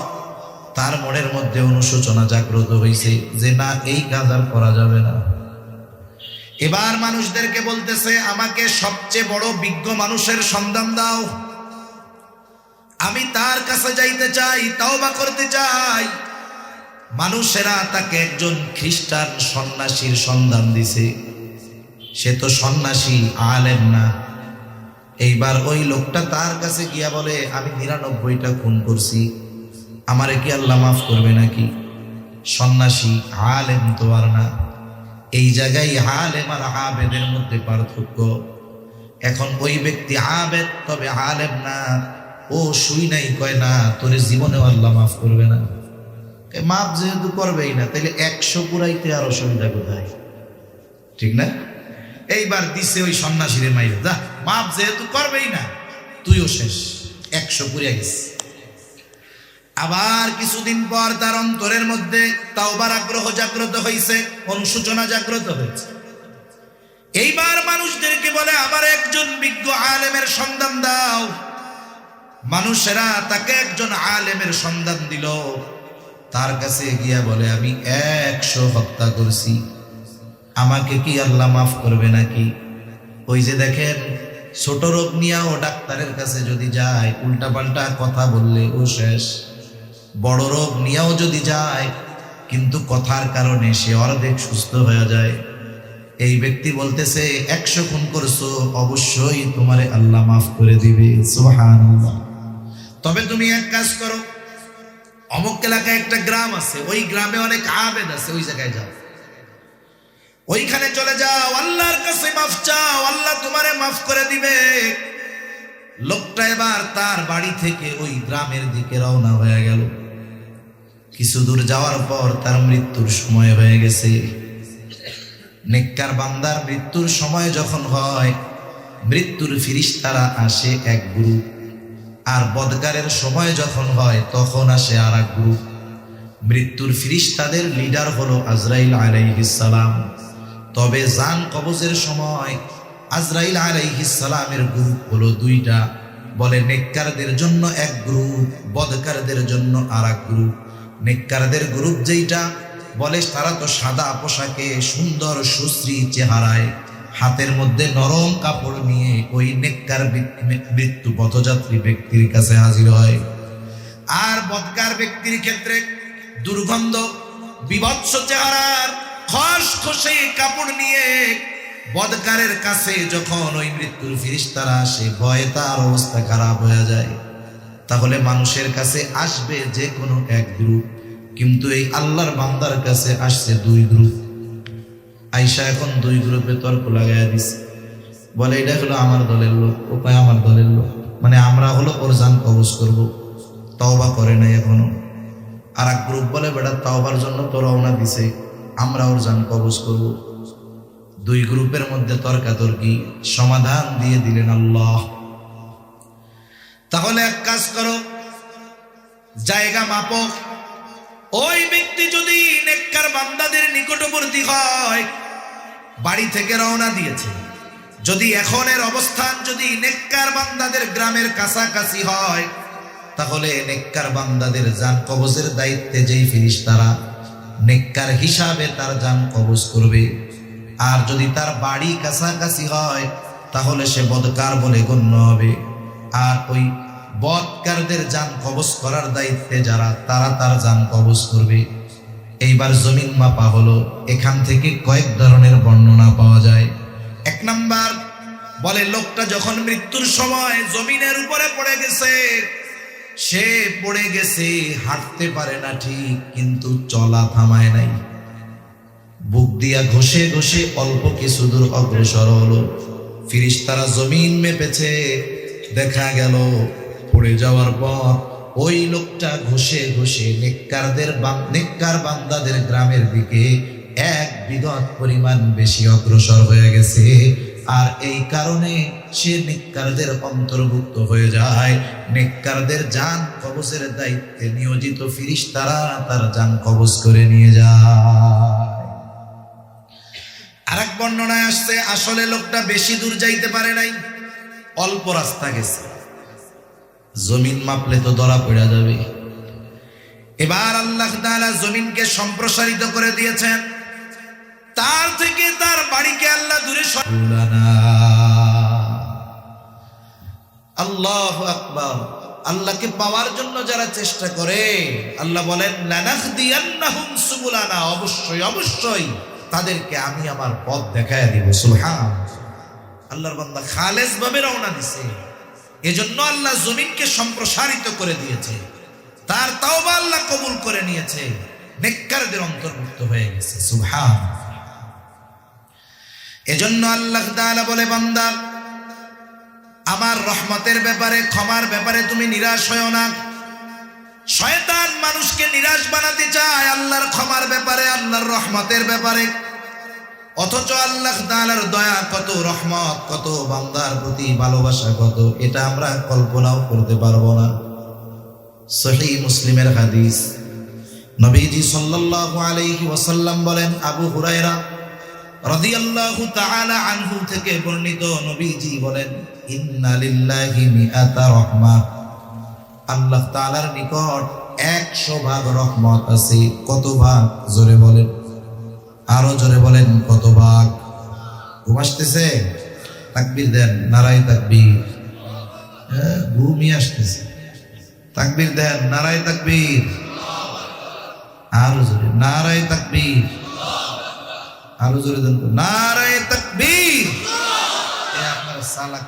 তার মনের মধ্যে অনুশোচনা জাগ্রত হয়েছে যে না, এই কাজ আর করা যাবে না। এবার মানুষদেরকে বলতেছে, আমাকে সবচেয়ে বড় বিজ্ঞ মানুষের সন্ধান দাও, আমি তার কাছে যাইতে চাই, তাওবা করতে চাই। মানুষেরা তাকে একজন খ্রিস্টান সন্ন্যাসীর সন্ধান দিছে। সে তো সন্ন্যাসী, আলেম না। এইবার ওই লোকটা তার কাছে গিয়া বলে, আমি 99টা খুন করছি, আমারে কি আল্লাহ মাফ করবে নাকি? সন্ন্যাসী, আলেম তো আর না। এই জায়গায় আলেম আর আবেদের মধ্যে পার্থক্য। এখন ওই ব্যক্তি আবেদ, তবে আলেম না। ও শুই নাই কয় না, তোর জীবনেও আল্লাহ মাফ করবে না। মাফ যেহেতু করবেই না, তাহলে 100 পুরাইতে আর অসুবিধা কোথায়? ঠিক না? এইবার দিছে ওই সন্ন্যাসীরে মাইরে, যা, মাফ যেহেতু করবেই না, তুইও শেষ, 100 পুরিয়া গেছে। আবার কিছুদিন পর তার অন্তরের মধ্যে তাওবার আগ্রহ জাগ্রত হয়েছে, অনুশোচনা জাগ্রত হয়েছে। এইবার মানুষদেরকে বলে, আমার একজন বিজ্ঞ আলেমের সন্ধান দাও। মানুষেরা তাকে একজন আলেমের সন্ধান দিল। তার কাছে গিয়া বলে, আমি 100 হত্যা করছি, আমাকে কি আল্লাহ মাফ করবে নাকি? ওই যে দেখেন, ছোট রোগ নিয়ে ও ডাক্তারের কাছে যদি যায়, উল্টাপাল্টা কথা বললে ও শেষ। বড় রোগ নিয়েও যদি যায়, কিন্তু কথার কারণে সে অর্ধেক সুস্থ হয়ে যায়। এই ব্যক্তি বলতেছে, 100 খুন করছো, অবশ্যই তোমারে আল্লাহ মাফ করে দিবে। সুবহানাল্লাহ। তবে তুমি এক কাজ করো, অমুক এলাকায় একটা গ্রাম আছে, ওই গ্রামে অনেক আবেদ আছে, ওই জায়গায় যাও, ওইখানে চলে যাও, আল্লাহর কাছে মাফ চাও, আল্লাহ তোমারে মাফ করে দিবে। লোকটা এবার তার বাড়ি থেকে ওই গ্রামের দিকে রওনা হয়ে গেল। কিছু দূর যাওয়ার পর তার মৃত্যুর সময় হয়ে গেছে। নেককার বান্দার মৃত্যুর সময় যখন হয়, মৃত্যুর ফিরিস্তারা আসে এক গ্রুপ, আর বদকারের সময় যখন হয় তখন আসে আর এক গ্রুপ। মৃত্যুর ফিরিস্তাদের লিডার হলো আজরাইল আলাইহিস সালাম। তবে জান কবজের সময় আজরাইল আলাইহিস সালামের গ্রুপ হলো 2টা। বলে নেককারদের জন্য এক গ্রুপ, বদকারদের জন্য আর এক গ্রুপ। নেককারদের গ্রুপ যেইটা, বলে তারা তো সাদা পোশাকে, সুন্দর সুশ্রী চেহারায়, হাতের মধ্যে নরম কাপড় নিয়ে ওই নেককার মৃত্যু পথযাত্রী ব্যক্তির কাছে হাজির হয়। আর বদকার ব্যক্তির ক্ষেত্রে দুর্গন্ধ বিভৎস চেহারার খসখসে কাপড় নিয়ে বদকারের কাছে যখন ওই মৃত্যুর ফিরিস্তারা আসে, ভয়ে তার অবস্থা খারাপ হয়ে যায়। তাহলে মানুষের কাছে আসবে যে কোনো এক গ্রুপ, কিন্তু এই আল্লাহর বান্দার কাছে আসছে 2 গ্রুপ। আইসা এখন 2 গ্রুপে তর্ক লাগাইয়া দিছে। বলে এটা হলো আমার দলের লোক, ও কয় আমার দলের লোক, মানে আমরা হলো ওর জান কবজ করবো, তওবা করে নাই এখনো। আর এক গ্রুপ বলে, বেটা তওবার জন্য তো রওনা দিছে, আমরা ওর জান কবজ করব। 2 গ্রুপের মধ্যে তর্কাতর্কি, সমাধান দিয়ে দিলেন আল্লাহ। তাহলে এক কাজ করো, জায়গা মাপো। ওই ব্যক্তি যদি নেককার বান্দাদের নিকটবর্তী হয়, বাড়ি থেকে রওনা দিয়েছে, যদি এখনের অবস্থান যদি নেককার বান্দাদের গ্রামের কাছাকাছি হয়, তাহলে নেককার বান্দাদের জান কবজের দায়িত্বে যেই ফেরেশতারা নেককার হিসাবে তার জান কবজ করবে। আর যদি তার বাড়ি কাছাকাছি হয়, তাহলে সে বদকার বলে গণ্য হবে। আর ওই বদকারদের জান কবজ করার দায়িত্বে যারা, তারা তার জান কবজ করবে। এইবার জমিন মাপা হলো। এখান থেকে কয়েক ধরনের বর্ণনা পাওয়া যায়। এক নাম্বার বলে, লোকটা যখন মৃত্যুর সময় জমিনের উপরে পড়ে গেছে, সে পড়ে গেছে, হাঁটতে পারে না ঠিক, কিন্তু চলা থামায় নাই। বুক দিয়া ঘষে ঘষে অল্প কিছু দূর অগ্রসর হলো। ফেরেশতারা জমিন মেপেছে, দেখা গেল পড়ে যাওয়ার পর ওই লোকটা ঘষে ঘষে নেককার বান্দাদের গ্রামের দিকে এক বিঘত পরিমাণ বেশি অগ্রসর হয়ে গেছে। আর এই কারণে সে নেককারদের অন্তর্ভুক্ত হয়ে যায়। নেককারদের জান কবজের দায়িত্বে নিয়োজিত ফেরেশতারা তার জান কবজ করে নিয়ে যায়। আরেক বর্ণনায় আসছে, আসলে লোকটা বেশি দূর যাইতে পারে নাই, অল্প রাস্তা গেছে। জমিন মাপলে তো ধরা পড়ে যাবে। এবার আল্লাহ তাআলা জমিনকে সম্প্রসারিত করে দিয়েছেন, তার থেকে তার বাড়িকে আল্লাহ দূরে আল্লাহু আকবার। আল্লাহকে পাওয়ার জন্য যারা চেষ্টা করে, আল্লাহ বলেন লানাহদিয়ান্নাহুম সুবুলানা, অবশ্যই অবশ্যই তাদেরকে আমি আমার পথ দেখায় দিব। সুবহান। আল্লাহর বান্দা খালেস ভাবে রওনা দিছে, এজন্য আল্লাহ জমিনকে সম্প্রসারিত করে দিয়েছে। তার তাওবা আল্লাহ কবুল করে নিয়েছে, নেককারদের অন্তর্ভুক্ত হয়ে গেছে। সুবহান। এজন্য আল্লাহ তাআলা বলে, বান্দা আমার রহমতের ব্যাপারে, ক্ষমার ব্যাপারে তুমি নিরাশ হয়ো না। শয়তান মানুষকে নিরাশ বানাতে চায় আল্লাহর ক্ষমার ব্যাপারে, আল্লাহর রহমতের ব্যাপারে। অথচ আল্লাহ তাআলার দয়া কত, রহমত কত, বান্দার প্রতি ভালোবাসা কত, এটা আমরা কল্পনাও করতে পারবো না। সহিহ মুসলিমের হাদিস, নবীজি সাল্লাল্লাহু আলাইহি ওয়াসাল্লাম বলেন, আবু হুরায়রা রাদিয়াল্লাহু তাআলা আনহু থেকে বর্ণিত, নবীজি বলেন, ইন্না লিল্লাহি মিআতা রাহমাহ, আল্লাহ তাআলার নিকট 100 ভাগ রহমত আছে। কত ভাগ? জোরে বলেন, আরো জোরে বলেন, কত ভাগ? ঘুম আসতেছে? তাকবীর দেন, নারায়ে তাকবীর। ঘুমই আসতেছে, তাকবীর দেন, নারায়ে তাকবীর। আরো জোরে, নারায়ে তাকবীর। আরো জোরে দেন, নারায়ে তাকবীর। আপনার সালাক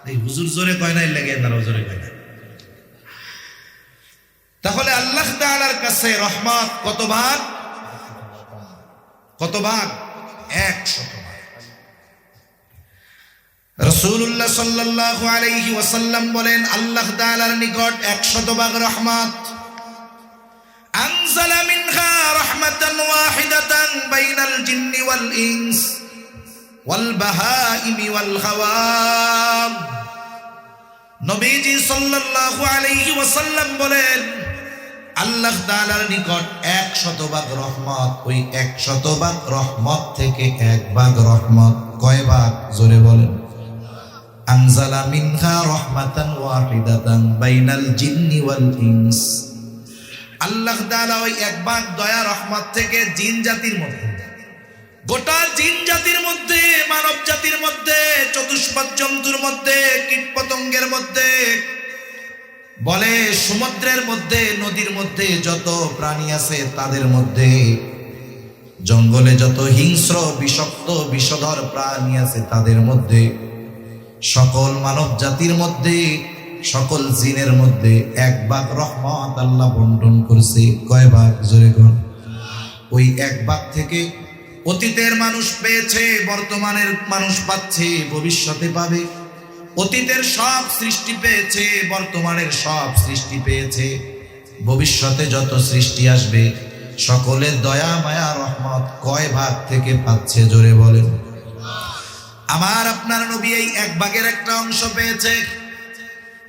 এই হুজুর জোরে কয় নাই, লেগে না জোরে কয় না। তাহলে আল্লাহ তাআলার কাছে রহমত কত ভাগ? কত ভাগ? 100 ভাগ। রাসূলুল্লাহ সাল্লাল্লাহু আলাইহি ওয়াসাল্লাম বলেন, আল্লাহ তাআলার নিকট 100 ভাগ রহমত। আনজালা মিনহা রাহমাতান ওয়াহিদাতান বাইনাল জিন্নি ওয়াল ইনস ওয়াল বাহাইমি ওয়াল হাওয়াম। নবীজি সাল্লাল্লাহু আলাইহি ওয়াসাল্লাম বলেন, আল্লাহ তাআলার নিকট 100 ভাগ রহমত। ওই 100 ভাগ রহমত থেকে 1 ভাগ রহমত কয় ভাগ? জোরে বলেন। আনজালা মিনহা রাহমাতান ওয়াহিদাতান বাইনাল জিন্নি ওয়াল ইনস। আল্লাহ তাআলা ওই 1 ভাগ দয়া রহমত থেকে জিন জাতির মধ্যে, গোটা জিন জাতির মধ্যে, মানব জাতির মধ্যে, চতুষ্পদ জন্তুর মধ্যে, কীট পতঙ্গের মধ্যে, বলে সমুদ্রের মধ্যে, নদীর মধ্যে যত প্রাণী আছে তাদের মধ্যে, জঙ্গলে যত হিংস্র বিষাক্ত বিষধর প্রাণী আছে তাদের মধ্যে, সকল মানব জাতির মধ্যে, সকল জিনের মধ্যে 1 ভাগ রহমত আল্লাহ বন্টন করছে। কয় ভাগ? জোরে কোন। ওই 1 ভাগ থেকে অতীতের মানুষ পেয়েছে, বর্তমানের মানুষ পাচ্ছে, ভবিষ্যতে পাবে। অতীতের সব সৃষ্টি পেয়েছে, বর্তমানের সব সৃষ্টি পেয়েছে, ভবিষ্যতে যত সৃষ্টি আসবে সকলের দয়া মায়া রহমত কয় ভাগ থেকে পাচ্ছে? জোরে বলেন। আমার আপনার নবী এই 1 ভাগের একটা অংশ পেয়েছে।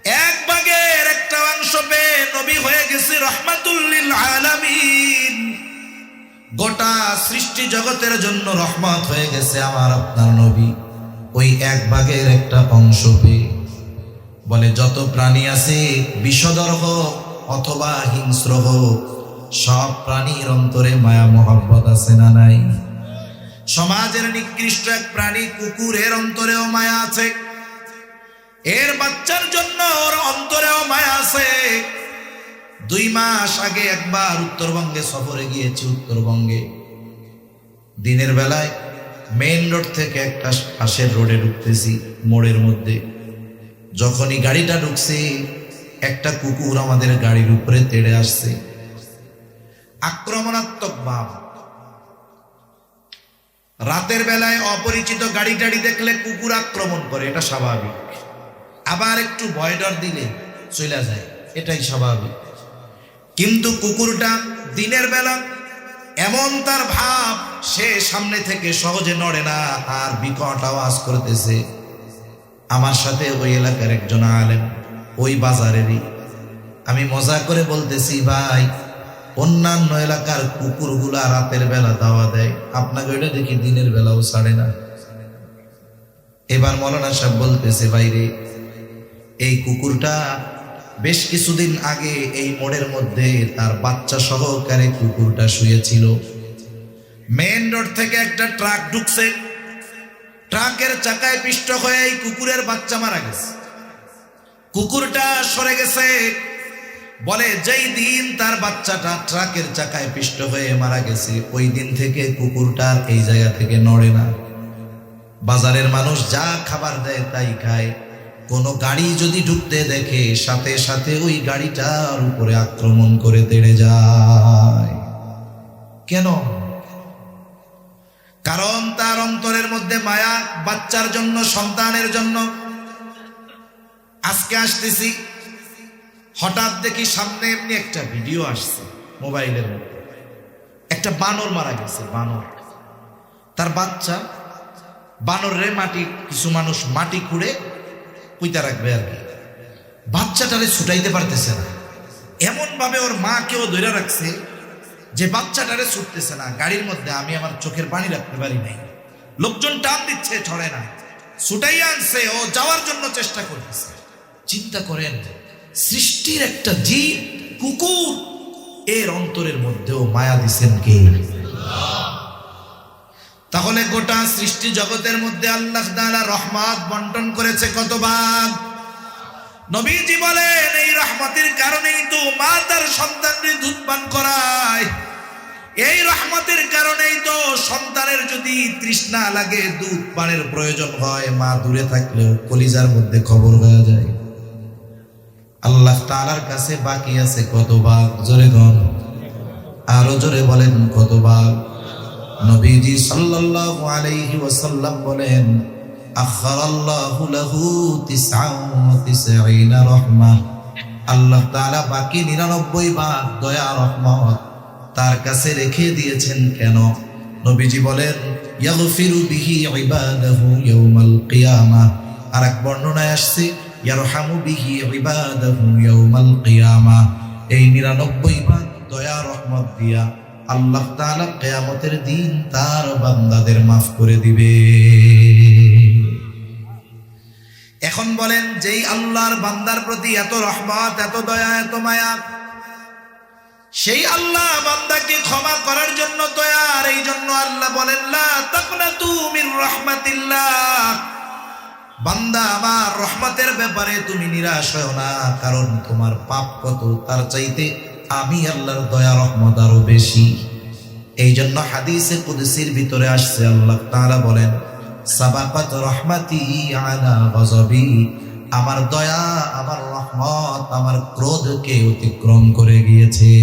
এক ভাগের একটা অংশ পেয়ে নবী হয়ে গেছে রহমাতুল লিল আলামিন। গোটা সৃষ্টি জগতের জন্য রহমত হয়ে গেছে আমার আপনার নবী ওই এক ভাগের একটা অংশ পেয়ে। বলে যত প্রাণী আছে বিষধর হোক অথবা হিংস্র হোক, সব প্রাণীর অন্তরে মায়া মহব্বত আছে না নাই? সমাজের নিকৃষ্ট এক প্রাণী কুকুরের অন্তরেও মায়া আছে, এর বাচ্চার জন্য ওর অন্তরেও মায়া আছে। 2 মাস আগে একবার উত্তরবঙ্গে সফরে গিয়েছি। উত্তরবঙ্গে দিনের বেলায় মেইন রোড থেকে একটা পাশের রোডে ঢুকতেছি, মোড়ের মধ্যে যখনই গাড়িটা ঢুকছে একটা কুকুর আমাদের গাড়ির উপরে তেড়ে আসছে, আক্রমণাত্মক ভাব। রাতের বেলায় অপরিচিত গাড়ি টাড়ি দেখলে কুকুর আক্রমণ করে, এটা স্বাভাবিক। আবার একটু ভয় ডর দিলে চলে যায়, এটাই স্বাভাবিক। কিন্তু কুকুরটা দিনের বেলা এমন তার ভাব, সে সামনে থেকে সহজে নড়ে না আর বিকট আওয়াজ করতেছে। আমার সাথে ওই এলাকার একজন আলেম, ওই বাজারেরই। আমি মজা করে বলতেছি, ভাই অন্যান্য এলাকার কুকুরগুলা রাতের বেলা দাওয়া দেয়, আপনাকে ওইটা দেখি দিনের বেলাও ছাড়ে না। এবার মৌলানা সাহেব বলতেছে, বাইরে এই কুকুরটা বেশ কিছুদিন আগে এই মোড়ের মধ্যে তার বাচ্চা সহকারে কুকুরটা শুয়েছিল। মেইন রোড থেকে একটা ট্রাক ঢুকছে, ট্রাকের চাকায় পিষ্ট হয়ে এই কুকুরের বাচ্চা মারা গেছে। কুকুরটা সরে গেছে। বলে যেই দিন তার বাচ্চাটা ট্রাকের চাকায় পিষ্ট হয়ে মারা গেছে, ওই দিন থেকে কুকুরটার এই জায়গা থেকে নড়ে না। বাজারের মানুষ যা খাবার দেয় তাই খায়। কোনো গাড়ি যদি ঢুকতে দেখে সাথে সাথে ওই গাড়িটার উপরে আক্রমণ করে তেড়ে যায়। কেন? কারণ তার অন্তরের মধ্যে মায়া, বাচ্চার জন্য, সন্তানের জন্য। আজকে আসতেছি, হঠাৎ দেখি সামনে এমনি একটা ভিডিও আসছে মোবাইলের মধ্যে, একটা বানর মারা গেছে। বানর, তার বাচ্চা। বানরে কিছু মানুষ মাটি খুঁড়ে পুঁতা রাখবে আর কি। বাচ্চাটারে ছুটাইতে পারতেছে না, এমন ভাবে ওর মা কেউ ধরে রাখছে যে বাচ্চাটারে ছুটতেছে না। গাড়ির মধ্যে আমি আমার চোখের পানি রাখতে পারি নাই, লোকজন টান দিচ্ছে, ছড়ে না, ছুটাইয়া আনছে, ও যাওয়ার জন্য চেষ্টা করতেছে। চিন্তা করেন, সৃষ্টির একটা জীব কুকুর, এর অন্তরের মধ্যেও মায়া দিছেন কে? তাহলে গোটা সৃষ্টি জগতের মধ্যে আল্লাহ তাআলা রহমত বন্টন করেছে কত ভাগ। নবীজি বলেন এই রহমতের কারণেই তো মা তার সন্তানকে দুধ পান করায়। এই রহমতের কারণেই তো সন্তানের যদি তৃষ্ণা লাগে, দুধ পানের প্রয়োজন হয়, মা দূরে থাকলেও কলিজার মধ্যে খবর হয়ে যায়। আল্লাহ তাআলার কাছে বাকি আছে কত ভাগ? জোরে গণ, আরো জোরে বলেন কত ভাগ? নবীজি সাল্লাল্লাহু আলাইহি ওয়াসাল্লাম বলেন, আখারাল্লাহু লাহু 99 রাহমাহ। আল্লাহ তাআলা বাকি 99 ভাগ দয়া রহমত তার কাছে রেখে দিয়েছেন। কেন? নবীজি বলেন, ইয়াগফিরু বিহি ইবাদাহু ইয়াউমাল কিয়ামাহ। আর এক বর্ণনায় আসছে, ইয়ারহামু বিহি ইবাদাহু ইয়াউমাল কিয়ামাহ। এই 99 ভাগ দয়া রহমত দিয়া আল্লাহ তাআলা কিয়ামতের দিন তার বান্দাদের মাফ করে দিবে। এখন বলেন, যেই আল্লাহর বান্দার প্রতি এত রহমত, এত দয়া, এত মায়া, সেই আল্লাহ বান্দাকে ক্ষমা করার জন্য তৈয়ার। এই জন্য আল্লাহ বলেন, লা তাকনাতু মির রাহমাতিল্লাহ। বান্দা আমার রহমতের ব্যাপারে তুমি নিরাশ হও না, কারণ তোমার পাপ কত তার চাইতে আমি আল্লাহর দয়া রহমত আরো বেশি। এই জন্য হাদিসে কুদসির ভিতরে আসছে, আল্লাহ তাআলা বলেন, সাবাকাত রহমাতি আলা গযবি। আমার দয়া, আমার রহমত আমার ক্রোধকে অতিক্রম করে গিয়েছে।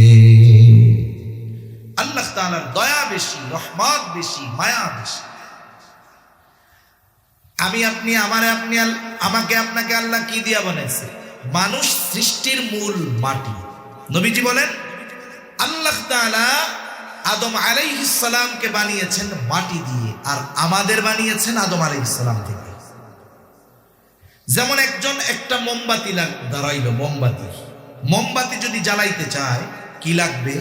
আল্লাহ তাআলার দয়া বেশি, রহমত বেশি, মায়া বেশি। আমাকে আপনাকে আল্লাহ কি দিয়া বানাইছে? মানুষ সৃষ্টির মূল মাটি। নবীজি বলেন, আল্লাহ তাআলা আদম আলাইহিস সালামকে বানিয়েছেন মাটি দিয়ে, আর আমাদের বানিয়েছেন আদম আলাইহিস সালাম থেকে। যেমন একজন একটা মোমবাতি ধরাইল, মোমবাতি যদি জ্বালাইতে চায় কি লাগবে?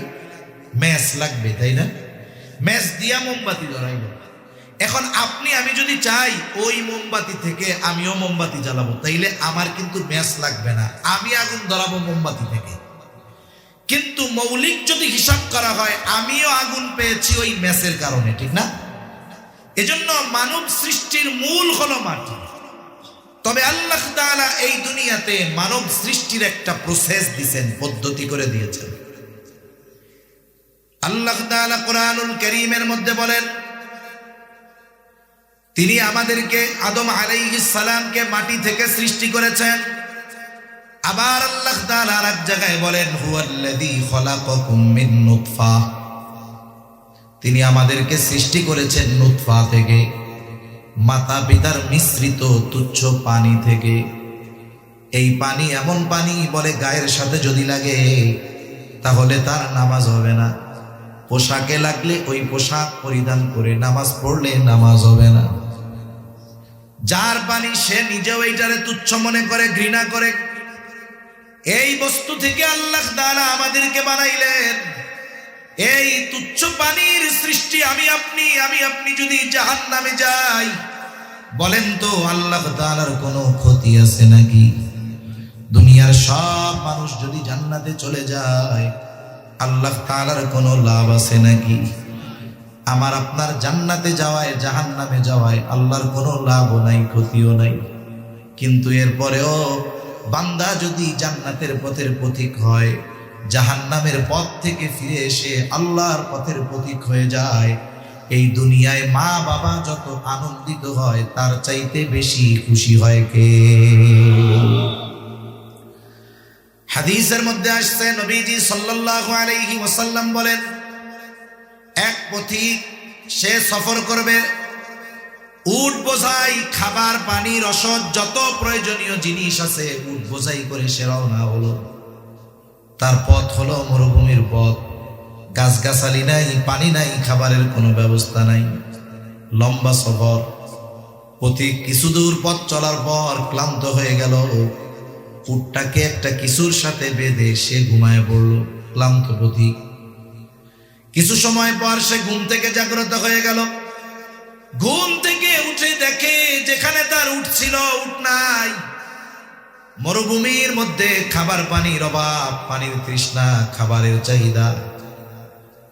ম্যাচ লাগবে, তাই না? ম্যাচ দিয়া মোমবাতি ধরাইল। এখন আমি যদি চাই ওই মোমবাতি থেকে আমিও মোমবাতি জ্বালাবো, তাইলে আমার কিন্তু ম্যাচ লাগবে না, আমি আগুন ধরাবো মোমবাতি থেকে। কিন্তু মৌলিক যদি হিসাব করা হয়, আমিও আগুন পেয়েছি ওই ম্যাচের কারণে, ঠিক না? এজন্য মানব সৃষ্টির মূল হলো মাটি। তবে আল্লাহ তাআলা এই দুনিয়াতে মানব সৃষ্টির একটা প্রসেস দিয়েছেন, পদ্ধতি করে দিয়েছেন। আল্লাহ তাআলা কোরআনুল কারীমের মধ্যে বলেন, তিনি আমাদেরকে আদম আলাইহিস সালামকে মাটি থেকে সৃষ্টি করেছেন। আবার আল্লাহ তাআলা আর এক জায়গায় বলেন, হুয়াল্লাযী খলাকাকুম মিন নুতফা, তিনি আমাদেরকে সৃষ্টি করেছেন নুতফা থেকে, মাতা পিতার মিশ্রিত তুচ্ছ পানি থেকে। এই পানি এমন পানি বলে গায়ের সাথে যদি লাগে তাহলে তার নামাজ হবে না, পোশাকে লাগলে ওই পোশাক পরিধান করে নামাজ পড়লে নামাজ হবে না। যার পানি সে নিজেও এইটারে তুচ্ছ মনে করে, ঘৃণা করে। এই বস্তু থেকে আল্লাহ তাআলা আমাদেরকে বানাইলেন। এই তুচ্ছ পানির সৃষ্টি আমি আপনি যদি জাহান্নামে যাই, বলেন তো আল্লাহ তাআলার কোনো ক্ষতি আছে নাকি? দুনিয়ার সব মানুষ যদি জান্নাতে চলে যায়, আল্লাহ তাআলার কোনো লাভ আছে নাকি? আমার আপনার জান্নাতে যাওয়ায় জাহান্নামে যাওয়ায় আল্লাহর কোনো লাভও নাই, ক্ষতিও নাই। কিন্তু এরপরেও বান্দা যদি জান্নাতের পথের পথিক হয়, জাহান্নামের পথ থেকে ফিরে এসে আল্লাহর পথের পথিক হয়ে যায়, এই দুনিয়ায় মা বাবা যত আনন্দিত হয় তার চাইতে বেশি খুশি হয় কে? হাদিসের মধ্যে আসছে, নবীজি সাল্লাল্লাহু আলাইহি ওয়াসাল্লাম বলেন, এক পথিক সে সফর করবে, উট বোঝাই খাবার পানি রসদ যত প্রয়োজনীয় জিনিস আছে উট বোঝাই করে সে রওনা হলো। তার পথ হলো মরুভূমির পথ, গাছগাছালি নাই, পানি নাই, খাবারের কোনো ব্যবস্থা নাই, লম্বা সফর। পথিক কিছু দূর পথ চলার পর ক্লান্ত হয়ে গেল, উটটাকে একটা কিছুর সাথে বেঁধে সে ঘুমায় পড়ল। ক্লান্ত পথিক কিছু সময় পর সে ঘুম থেকে জাগ্রত হয়ে গেল। ঘুম থেকে উঠে দেখে যেখানে তার উট ছিল উট নাই। মরুভূমির মধ্যে খাবার পানির অভাব, পানির তৃষ্ণা, খাবারের চাহিদা।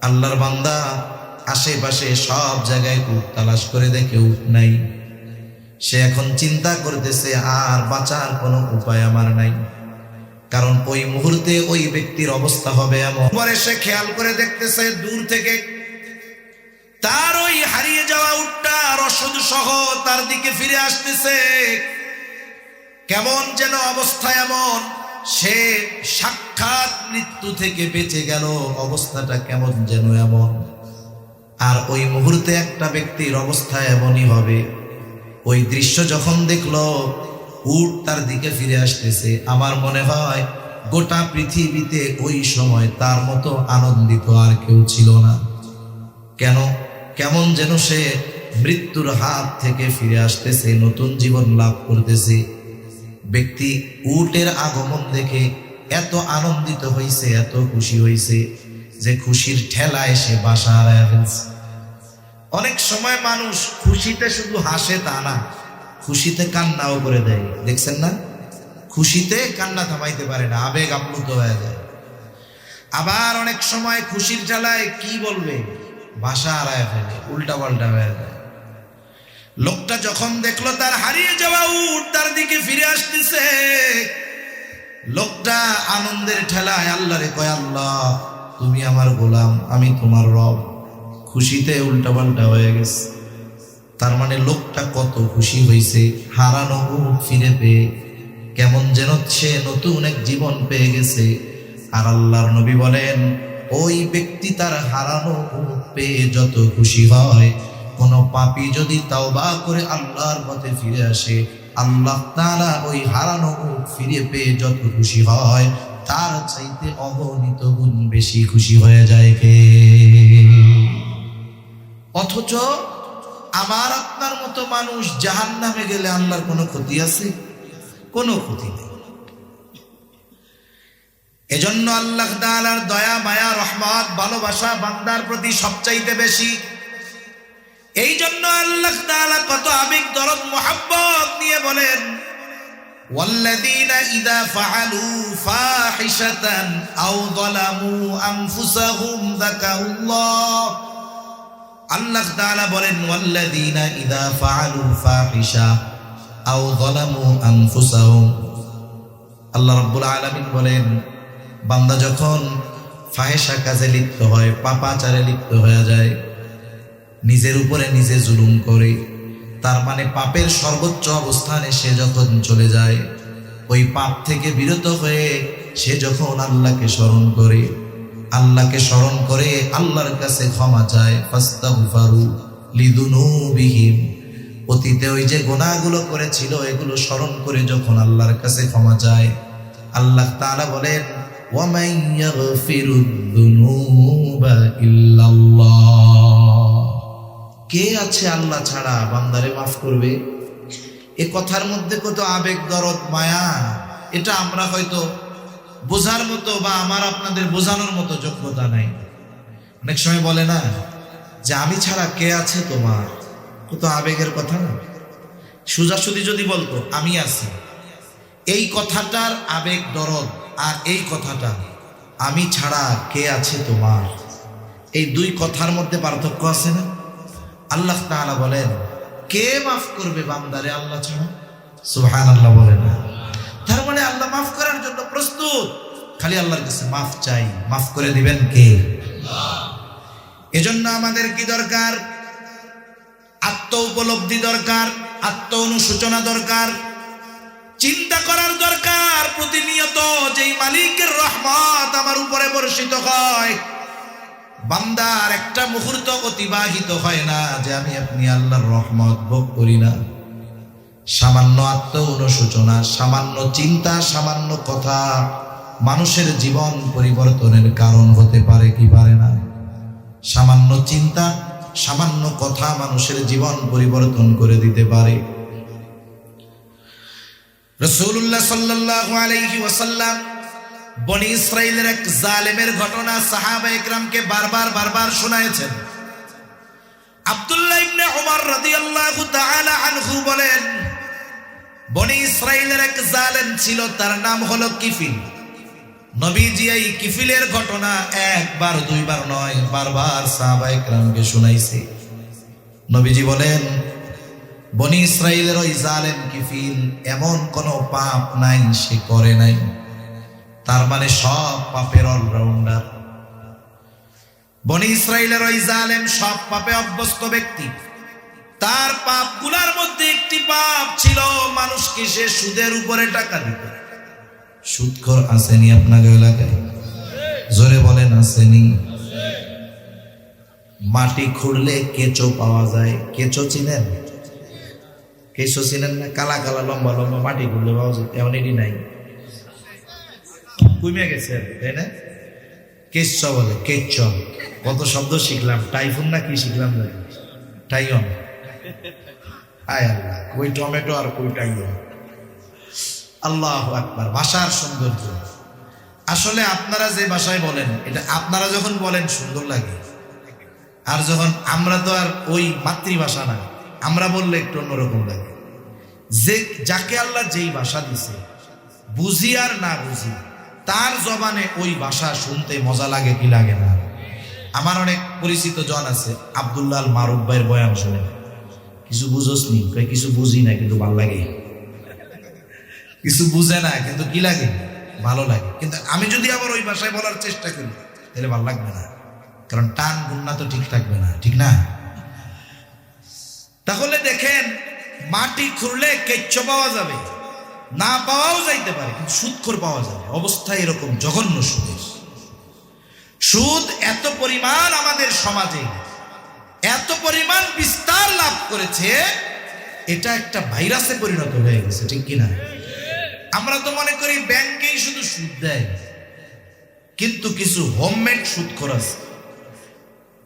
আল্লাহর বান্দা আশেপাশে সব জায়গায় উট তালাশ করে দেখে উট নাই। সে এখন চিন্তা করতেছে আর বাঁচার কোনো উপায় আমার নাই, কারণ ওই মুহূর্তে ওই ব্যক্তির অবস্থা হবে এমন। পরে সে খেয়াল করে দেখতেছে দূর থেকে তার ওই হারিয়ে যাওয়া উটটা রসদ সহ তার দিকে ফিরে আসতেছে। কেমন যেন অবস্থা এমন, সে সাক্ষাৎ মৃত্যু থেকে বেঁচে গেল, অবস্থাটা কেমন যেন এমন। আর ওই মুহূর্তে একটা ব্যক্তির অবস্থা এমনই হবে। ওই দৃশ্য যখন দেখলো উট তার দিকে ফিরে আসতেছে, আমার মনে হয় গোটা পৃথিবীতে ওই সময় তার মতো আনন্দিত আর কেউ ছিল না। কেন? কেমন যেন সে মৃত্যুর হাত থেকে ফিরে আসতেছে, নতুন জীবন লাভ করতেছে। ব্যক্তি উটের আগমন দেখে এত আনন্দিত হয়েছে, এত খুশি হয়েছে যে খুশির ঠেলায় সে বাসা হারায় ফেলছে। অনেক সময় মানুষ খুশিতে শুধু হাসে তা না, খুশিতে কান্নাও করে দেয়, দেখছেন না? খুশিতে কান্না থামাইতে পারে না, আবেগ আপ্লুত হয়ে যায়। আবার অনেক সময় খুশির ঠেলায় কি বলবে ভাষা হারায় ফেলে, উল্টা পাল্টা হয়ে যায়। লোকটা যখন দেখলো তার হারিয়ে যাওয়া উট তার দিকে ফিরে আসতেছে, লোকটা আনন্দের ঠেলায় আল্লাহরে কয়, আল্লাহ তুমি আমার গোলাম, আমি তোমার রব। খুশিতে উল্টা পাল্টা হয়ে গেছে। তার মানে লোকটা কত খুশি হয়েছে হারানো উট ফিরে পেয়ে, কেমন যেন সে নতুন এক জীবন পেয়ে গেছে। আর আল্লাহর নবী বলেন, ওই ব্যক্তি তার হারানো উট পেয়ে যত খুশি হয়, কোন পাপী যদি তাওবা করে আল্লাহর পথে ফিরে আসে, আল্লাহ তাআলা ওই হারানো উট ফিরে পেয়ে যত খুশি হয় তার চাইতে অগণিত গুণ বেশি খুশি হয়ে যায় কে? অথচ আমার আপনার মতো মানুষ জাহান্নামে গেলে আল্লাহর কোনো ক্ষতি আছে? কোনো ক্ষতি নেই। এজন্য আল্লাহ তাআলার দয়া মায়া রহমত ভালোবাসা বান্দার প্রতি সবচাইতে বেশি। এই জন্য আল্লাহ তাআলা কত আবেগ দরদ মোহাব্বত নিয়ে বলেন, ওয়াল্লাযীনা ইযা ফাআলু ফাহিশাতান আও যালামু আনফুসাহুম যাকারুল্লাহ। আল্লাহ তাআলা বলেন ওয়াল্লাযীনা ইযা ফাআলু ফাহিশা আও যালামু আনফুসাহুম। আল্লাহ রাব্বুল আলামিন বলেন, বান্দা যখন ফাহিশা কাজে লিপ্ত হয়, পাপাচারে লিপ্ত হয়ে যায়, নিজের উপরে নিজে জুলুম করে, তার মানে পাপের সর্বোচ্চ অবস্থানে সে যখন চলে যায়, ওই পাপ থেকে বিরত হয়ে সে যখন আল্লাহকে স্মরণ করে, আল্লাহকে স্মরণ করে আল্লাহর কাছে ক্ষমা চায়, ফাস্তাগফারু লিযুনুবিহিম, অতীতে ওই যে গুনাহগুলো করেছিল এগুলো স্মরণ করে যখন আল্লাহর কাছে ক্ষমা চায়, আল্লাহ তাআলা বলেন ওয়ামান ইয়াগফিরুদ যুনুবা ইল্লাল্লাহ। কে আছে আল্লাহ ছাড়া বান্দারে মাফ করবে? এ কথার মধ্যে কত আবেগ দরদ মায়া, এটা আমরা হয়তো বোঝার মতো বা আমার আপনাদের বোঝানোর মতো যোগ্যতা নাই। অনেক সময় বলে না যে আমি ছাড়া কে আছে তোমার, কত আবেগের কথা না। সোজাসুজি যদি বলতো আমি আছি, এই কথাটার আবেগ দরদ আর এই কথাটা আমি ছাড়া কে আছে তোমার, এই দুই কথার মধ্যে পার্থক্য আছে না? আল্লাহ তাআলা বলেন কে মাফ করবে বান্দারে আল্লাহ ছাড়া? সুবহানাল্লাহ বলেন না? তার মানে আল্লাহ মাফ করার জন্য প্রস্তুত, খালি আল্লাহর কাছে মাফ চাই, মাফ করে দিবেন কে? আল্লাহ। এজন্য আমাদের কি দরকার? আত্ম উপলব্ধি দরকার, আত্ম অনুশোচনা দরকার, চিন্তা করার দরকার প্রতিনিয়ত যেই মালিকের রহমত আমার উপরে বর্ষিত হয়, বান্দার একটা মুহূর্ত অতিবাহিত হয় না যে আমি আপনি আল্লাহর রহমত ভোগ করি না। সামান্য আত্ম অনুশোচনা, সামান্য চিন্তা, সামান্য কথা মানুষের জীবন পরিবর্তনের কারণ হতে পারে কি পারে না? সামান্য চিন্তা, সামান্য কথা মানুষের জীবন পরিবর্তন করে দিতে পারে। রাসূলুল্লাহ সাল্লাল্লাহু আলাইহি ওয়াসাল্লাম বনি ইসরাইলের এক জালেমের ঘটনা সাহাবায়ে কেরামকে বারবার শোনায়েছেন। আব্দুল্লাহ ইবনে উমর রাদিয়াল্লাহু তাআলা আনহু বলেন, বনি ইসরাইলের এক জালেম ছিল, তার নাম হলো কিফিল। নবীজি এই কিফিলের ঘটনা একবার দুইবার নয়, বারবার সাহাবায়ে কেরামকে শোনাইছে। নবীজি বলেন, বনি ইসরাইলের ওই জালেম কিফিল এমন কোনো পাপ নাই সে করে নাই, তার মানে সব পাপের অলরাউন্ডার। বনি ইসরাইলের ওই জালেম সব পাপে অভ্যস্ত ব্যক্তি। তার পাপগুলোর মধ্যে একটি পাপ ছিল মানুষকে সে সুদের উপরে টাকা দিত। সুদখোর আসেনি আপনাদের এলাকায়? জোরে বলেন আসেনি? মাটি খুঁড়লে কেঁচো পাওয়া যায়। কেঁচো চিনেন? কেঁচো চিনেন না? কালা কালা লম্বা লম্বা মাটি খুঁড়লে পাওয়া যায়, এমন এটি নাই, কমে গেছে, তাই না? কেচ্চ বলে, কেচ্চ। কত শব্দ শিখলাম, টাইফুন না কি শিখলাম, টাইয়ন। আয় আল্লাহ, কই টমেটো আর কই টাইয়ন। আল্লাহু আকবার। ভাষার সৌন্দর্য আসলে আপনারা যে ভাষায় বলেন, এটা আপনারা যখন বলেন সুন্দর লাগে, আর যখন আমরা তো আর ওই মাতৃভাষা না, আমরা বললে একটু অন্যরকম লাগে। যে যাকে আল্লাহ যেই ভাষা দিছে, বুঝি আর না বুঝি, তার জবানে ওই ভাষা শুনতে মজা লাগে কি লাগে না? আমার অনেক পরিচিত জন আছে, আব্দুল্লাহ আল মারুফ ভাইয়ের বয়ান শুনে কিছু বুঝোস নি, কিছু বুঝি না কিন্তু ভালো লাগে, কিছু বুঝে না কিন্তু কি লাগে, ভালো লাগে। কিন্তু আমি যদি আবার ওই ভাষায় বলার চেষ্টা করি তাহলে ভালো লাগবে না, কারণ টান গুন্না তো ঠিক থাকবে না, ঠিক না? তাহলে দেখেন, মাটি খুঁড়লে কেচ্ছো পাওয়া যাবে, না পাওয়াও যাইতে পারে, কিন্তু সুদখোর পাওয়া যাবে। অবস্থা এরকম জঘন্য। সুদ এত পরিমাণ আমাদের সমাজে এত পরিমাণ বিস্তার লাভ করেছে, এটা একটা ভাইরাসে পরিণত হয়ে গেছে, ঠিক কিনা? আমরা তো মনে করি ব্যাংকেই শুধু সুদ দেয়, কিন্তু কিছু হোমমেড সুদখোর আছে।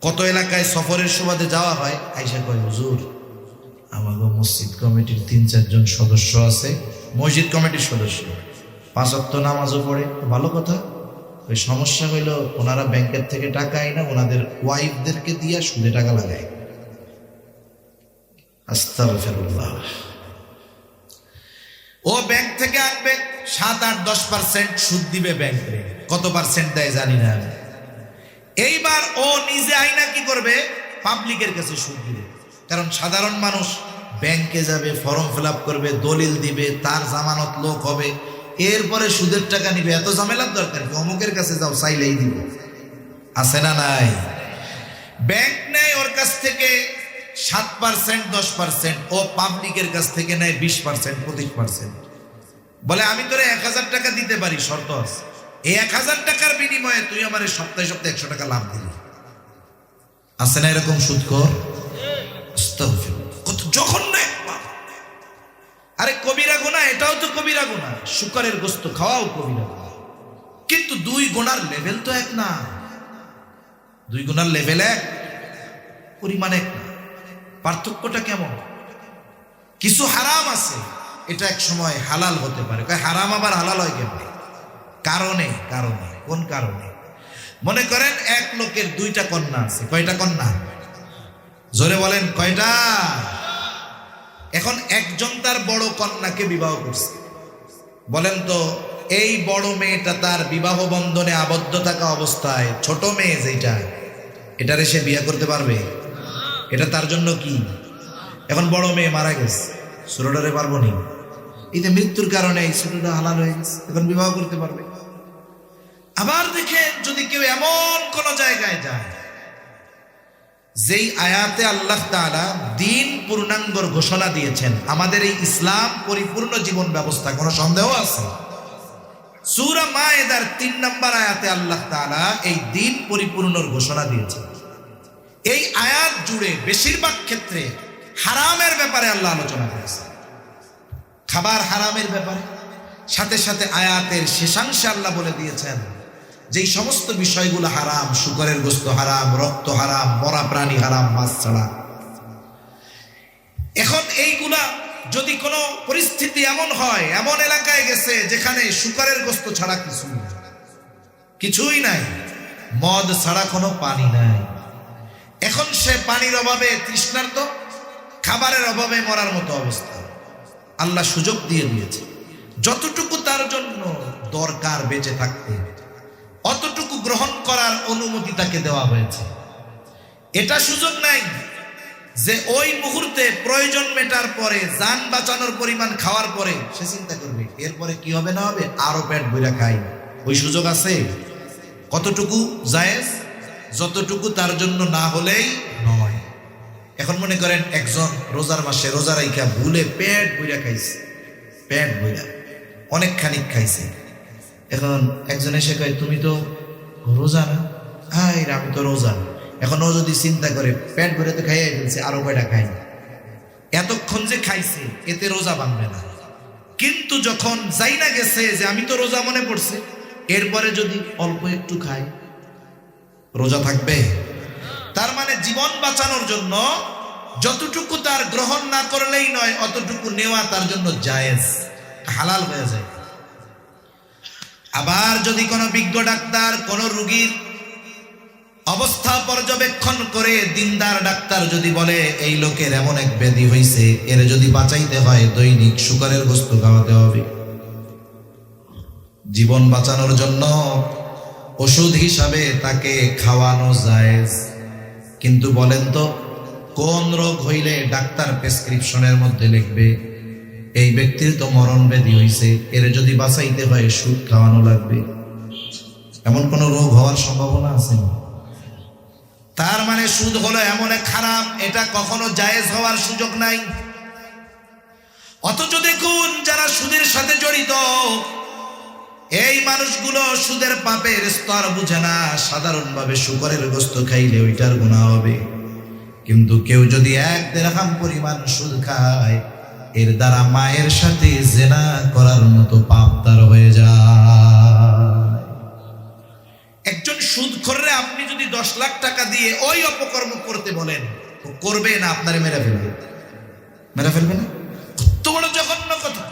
কত এলাকায় সফরের সুবাদে যাওয়া হয়, আইসা কয় হুজুর আমাদের মসজিদ কমিটির ৩-৪ জন সদস্য আছে, মসজিদ কমিটির সদস্য, 5 ওয়াক্ত নামাজও পড়ে, ভালো কথা। ওই সমস্যা হইল ওনারা ব্যাংকের থেকে টাকা আইনা ওনাদের ওয়াইফদেরকে দিয়ে সুদে টাকা লাগায়। আস্তাগফিরুল্লাহ। ও ব্যাংক থেকে আনবে 7-8-10% সুদ দিবে ব্যাংকে, কত পার্সেন্ট দেয় জানি না। এইবার ও নিজে আইনা কি করবে, পাবলিকের কাছে সুদ দিবে। কারণ সাধারণ মানুষ ব্যাংকে যাবে, ফর্ম ফিল আপ করবে, দলিল দিবে, তার জামানত লোক হবে, এরপরে সুদের টাকা নিবে। এত ঝামেলার দরকার কি? অমুকের কাছে যাও, চাইলেই দিব। আছে না নাই? ব্যাংক নেয় ওর কাছ থেকে 7%-10%, ও পাবলিকের কাছ থেকে নেয় 20%, 25%। বলে আমি তোরে 1000 টাকা দিতে পারি, শর্ত আছে, এই 1000 টাকার বিনিময়ে তুই আমার সপ্তাহে সপ্তাহে 100 টাকা লাভ দিলি। আছে না এরকম সুদখোর? কত জঘন্য! আরে কবিরা গুনাহ, এটাও তো কবিরা গুনাহ। শুকরের গোশত খাওয়াও কবিরা গুনাহ, কিন্তু 2 গুনার লেভেল তো এক না। 2 গুনার লেভেল এক, পরিমাণ এক না। পার্থক্যটা কেমন? কিছু হারাম আছে, এটা এক সময় হালাল হতে পারে। হারাম আবার হালাল হয় কেমন? কারণে। কোন কারণে? মনে করেন এক লোকের 2টা কন্যা আছে। কয়টা কন্যা? জোরে বলেন, কয়টা? এখন একজন তার বড় কন্যাকে বিবাহ করছে। বলেন তো, এই বড় মেয়েটা তার বিবাহ বন্ধনে আবদ্ধ থাকা অবস্থায় ছোট মেয়ে যেটা, এটারে সে বিয়ে করতে পারবে? এটা তার জন্য কি? এখন বড় মেয়ে মারা গেছে, ছোটটারে পারবো নি? এই যে মৃত্যুর কারণে এই ছোটটা হালাল হয়ে গেছে, এখন বিবাহ করতে পারবে। আবার দেখেন, যদি কেউ এমন কোন জায়গায় যায় যেই আয়াতে আল্লাহ তাআলা দ্বীন পূর্ণাঙ্গর ঘোষণা দিয়েছেন, আমাদের এই ইসলাম পরিপূর্ণ জীবন ব্যবস্থা, কোনো সন্দেহ আছে? সূরা মায়েদার 3 নম্বর আয়াতে আল্লাহ তাআলা এই দ্বীন পরিপূর্ণর ঘোষণা দিয়েছেন। এই আয়াত জুড়ে বেশিরভাগ ক্ষেত্রে হারামের ব্যাপারে আল্লাহ আলোচনা করেছেন, খাবার হারামের ব্যাপারে। সাথে সাথে আয়াতের শেষাংশে আল্লাহ বলে দিয়েছেন যেই সমস্ত বিষয়গুলো হারাম, শুকরের গোশত হারাম, রক্ত হারাম, মরা প্রাণী হারাম, মাছ ছাড়া। এখন এইগুলা যদি কোনো পরিস্থিতি এমন হয়, এমন এলাকায় গেছে যেখানে শুকরের গোশত ছাড়া কিছুই নাই, মদ ছাড়া কোনো পানি নাই, এখন সে পানির অভাবে তৃষ্ণার্ত, খাবারের অভাবে মরার মতো অবস্থা। আল্লাহ সুযোগ দিয়ে দিয়েছে, যতটুকু তার জন্য দরকার বেঁচে থাকতে, অতটুকু গ্রহণ করার অনুমতি তাকে দেওয়া হয়েছে। এটা সুযোগ নাই যে ওই মুহূর্তে প্রয়োজন মেটার পরে, জান বাঁচানোর পরিমাণ খাওয়ার পরে সে চিন্তা করবে এরপরে কি হবে না হবে, আরো পেট ভরে খাই। ওই সুযোগ আছে? কতটুকু জায়েজ? যতটুকু তার জন্য না হলেই নয়। এখন মনে করেন একজন রোজার মাসে রোজা রাইখা ভুলে পেট ভরে খাইছে, পেট ভরে অনেক খানিক খাইছে। এখন একজন এসে কয় তুমি তো রোজা না? হ্যাঁ, আমি তো রোজা। এখন ও যদি চিন্তা করে পেট ভরে তো খাইয়াই ফেলছে, আরো কয়টা খাই, এতক্ষণ যে খাইছে এতে রোজা ভাঙবে না। কিন্তু যখন যাই না গেছে যে আমি তো রোজা মনে পড়ছে, এরপরে যদি অল্প একটু খাই, রোজা থাকবে? তার মানে জীবন বাঁচানোর জন্য যতটুকু তার গ্রহণ না করলেই নয়, অতটুকু নেওয়া তার জন্য জায়েজ, হালাল হয়ে যায়। আবার যদি কোনো বিজ্ঞ ডাক্তার কোনো রোগীর অবস্থা পর্যবেক্ষণ করে, দিনদার ডাক্তার যদি বলে এই লোকের এমন এক ব্যাধি হয়েছে, এর যদি বাঁচাইতে হয় দৈনিক শুকরের গোশত খাওয়াতে হবে, জীবন বাঁচানোর জন্য ওষুধ হিসাবে তাকে খাওয়ানো জায়েজ। কিন্তু বলেন তো, কোন রোগ হইলে ডাক্তার প্রেসক্রিপশনের মধ্যে লিখবে এই ব্যক্তির তো মরণ ব্যাধি হয়েছে, এর যদি বাঁচাইতে হয় সুদ খাওয়ানো লাগবে? এমন কোন রোগ হওয়ার সম্ভাবনা আছে না? তার মানে সুদ হলো এমন এক হারাম, এটা কখনো জায়েজ হওয়ার সুযোগ নাই। অথচ দেখুন, যারা সুদের সাথে জড়িত এই মানুষগুলো সুদের পাপের স্তর বুঝে না। সাধারণভাবে শুকরের গোশত খাইলে ওইটার গুনাহ হবে, কিন্তু কেউ যদি 1 দিরহাম পরিমাণ সুদ খায়, এর দ্বারা মায়ের সাথে জিনা করার মতো পাপ তার হয়ে যায়। একজন সুদখোররে আপনি যদি 10 লাখ টাকা দিয়ে ওই অপকর্ম করতে বলেন, তো করবে না? আপনারে মেরে ফেলবে। মেরে ফেলবে না? কত বড় জঘন্য কথা!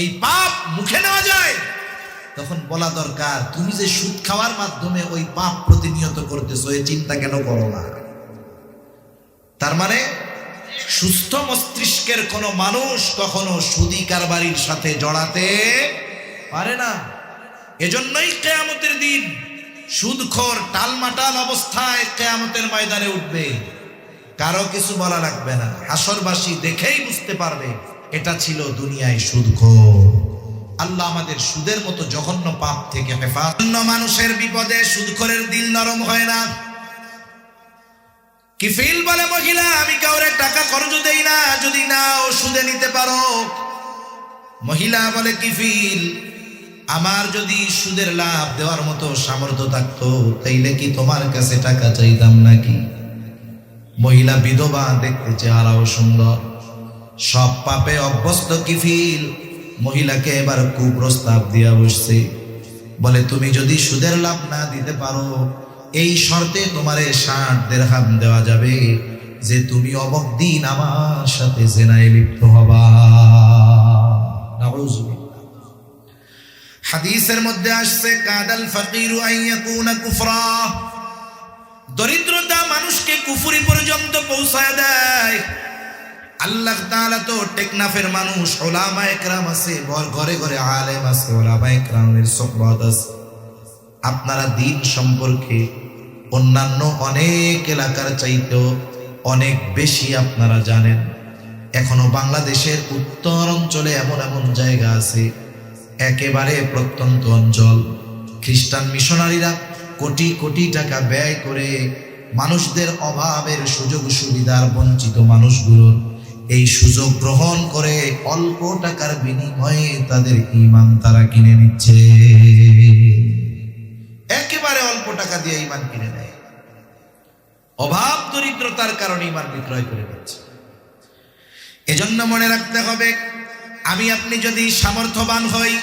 এই পাপ মুখে নেওয়া যায়, তখন বলা দরকার তুমি যে সুদ খাওয়ার মাধ্যমে ওই পাপ প্রতিনিয়ত করতেছো এই চিন্তা কেন করো না? তার মানে সুস্থ মস্তিষ্কের কোন মানুষ কখনো সুদী কারবারির সাথে জড়াতে পারে না। এজন্যই কিয়ামতের দিন সুদখোর টালমাটাল অবস্থায় কিয়ামতের ময়দানে উঠবে, কারো কিছু বলা লাগবে না, হাসরবাসী দেখেই বুঝতে পারবে এটা ছিল দুনিয়ায় সুদখোর। আল্লাহ আমাদের সুদের মতো জঘন্য পাপ থেকে হেফাজত। মানুষের বিপদে সুদখোরের দিল নরম হয় না। কিফিল বলে মহিলা আমি কাউরে টাকা কর্জ দেই না, যদি নাও সুদে নিতে পারো। মহিলা বলে কিফিল আমার যদি সুদের লাভ দেওয়ার মতো সামর্থ্য থাকতো তাইলে কি তোমার কাছে টাকা চাইতাম নাকি? মহিলা বিধবা, দেখতে চেহারাও সুন্দর, সব পাপে অভ্যস্ত কিফিল মহিলাকে এবার কুপ্রস্তাব দিয়া বসছে। বলে তুমি যদি সুদের লাভ না দিতে পারো এই শর্তে তোমারে 60 দিরহাম দেওয়া যাবে যে তুমি অমুক দিন আমার সাথে জিনায় লিপ্ত হবা। নাউযুবিল্লাহ। হাদিসের মধ্যে আসছে কাদাল ফাকিরু আন ইয়াকুনা কুফরা, দরিদ্রতা মানুষকে কুফরি পর্যন্ত পৌঁছায় দেয়। আল্লাহ তাআলা তো টেকনাফের মানুষ উলামায়ে কেরাম আছে, ঘরে ঘরে আলেম আছে, উলামায়ে কেরামের সুহবত আছে। আপনারা দিন সম্পর্কে অন্যান্য অনেক এলাকার চাইতেও অনেক বেশি আপনারা জানেন। এখনো বাংলাদেশের উত্তর অঞ্চলে এমন এমন জায়গা আছে, একেবারে প্রত্যন্ত অঞ্চল, খ্রিস্টান মিশনারিরা কোটি কোটি টাকা ব্যয় করে মানুষদের অভাবের সুযোগ সুবিধার বঞ্চিত মানুষগুলোর এই সুযোগ গ্রহণ করে অল্প টাকার বিনিময়ে তাদের ঈমান তারা কিনে নিচ্ছে। একেবারে অল্প টাকা দিয়ে ঈমান কিনে নেয়, অভাব দরিদ্রতার কারণে ঈমান বিক্রয় করে দিচ্ছে। এজন্য মনে রাখতে হবে, আমি আপনি যদি সামর্থ্যবান হই,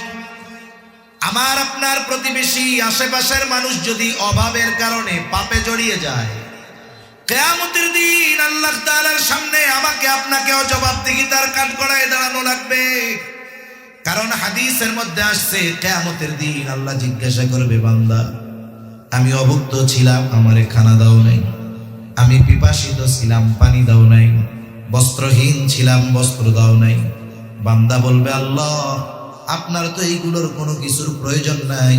আমার আপনার প্রতিবেশী আশেপাশের মানুষ যদি অভাবের কারণে পাপে জড়িয়ে যায়, কিয়ামতের দিন আল্লাহ তাআলার সামনে আমাকে আপনাকেও জবাবদিহিতার কাঠগড়ায় দাঁড়ানো লাগবে। কারণ হাদিসের মধ্যে আসছে কিয়ামতের দিন আল্লাহ জিজ্ঞাসা করবে, বান্দা আমি অভুক্ত ছিলাম আমারে খানা দাও নাই, আমি পিপাসিত ছিলাম পানি দাও নাই, বস্ত্রহীন ছিলাম বস্ত্র দাও নাই। বান্দা বলবে, আল্লাহ আপনার তো এইগুলোর কোনো কিছুর প্রয়োজন নাই,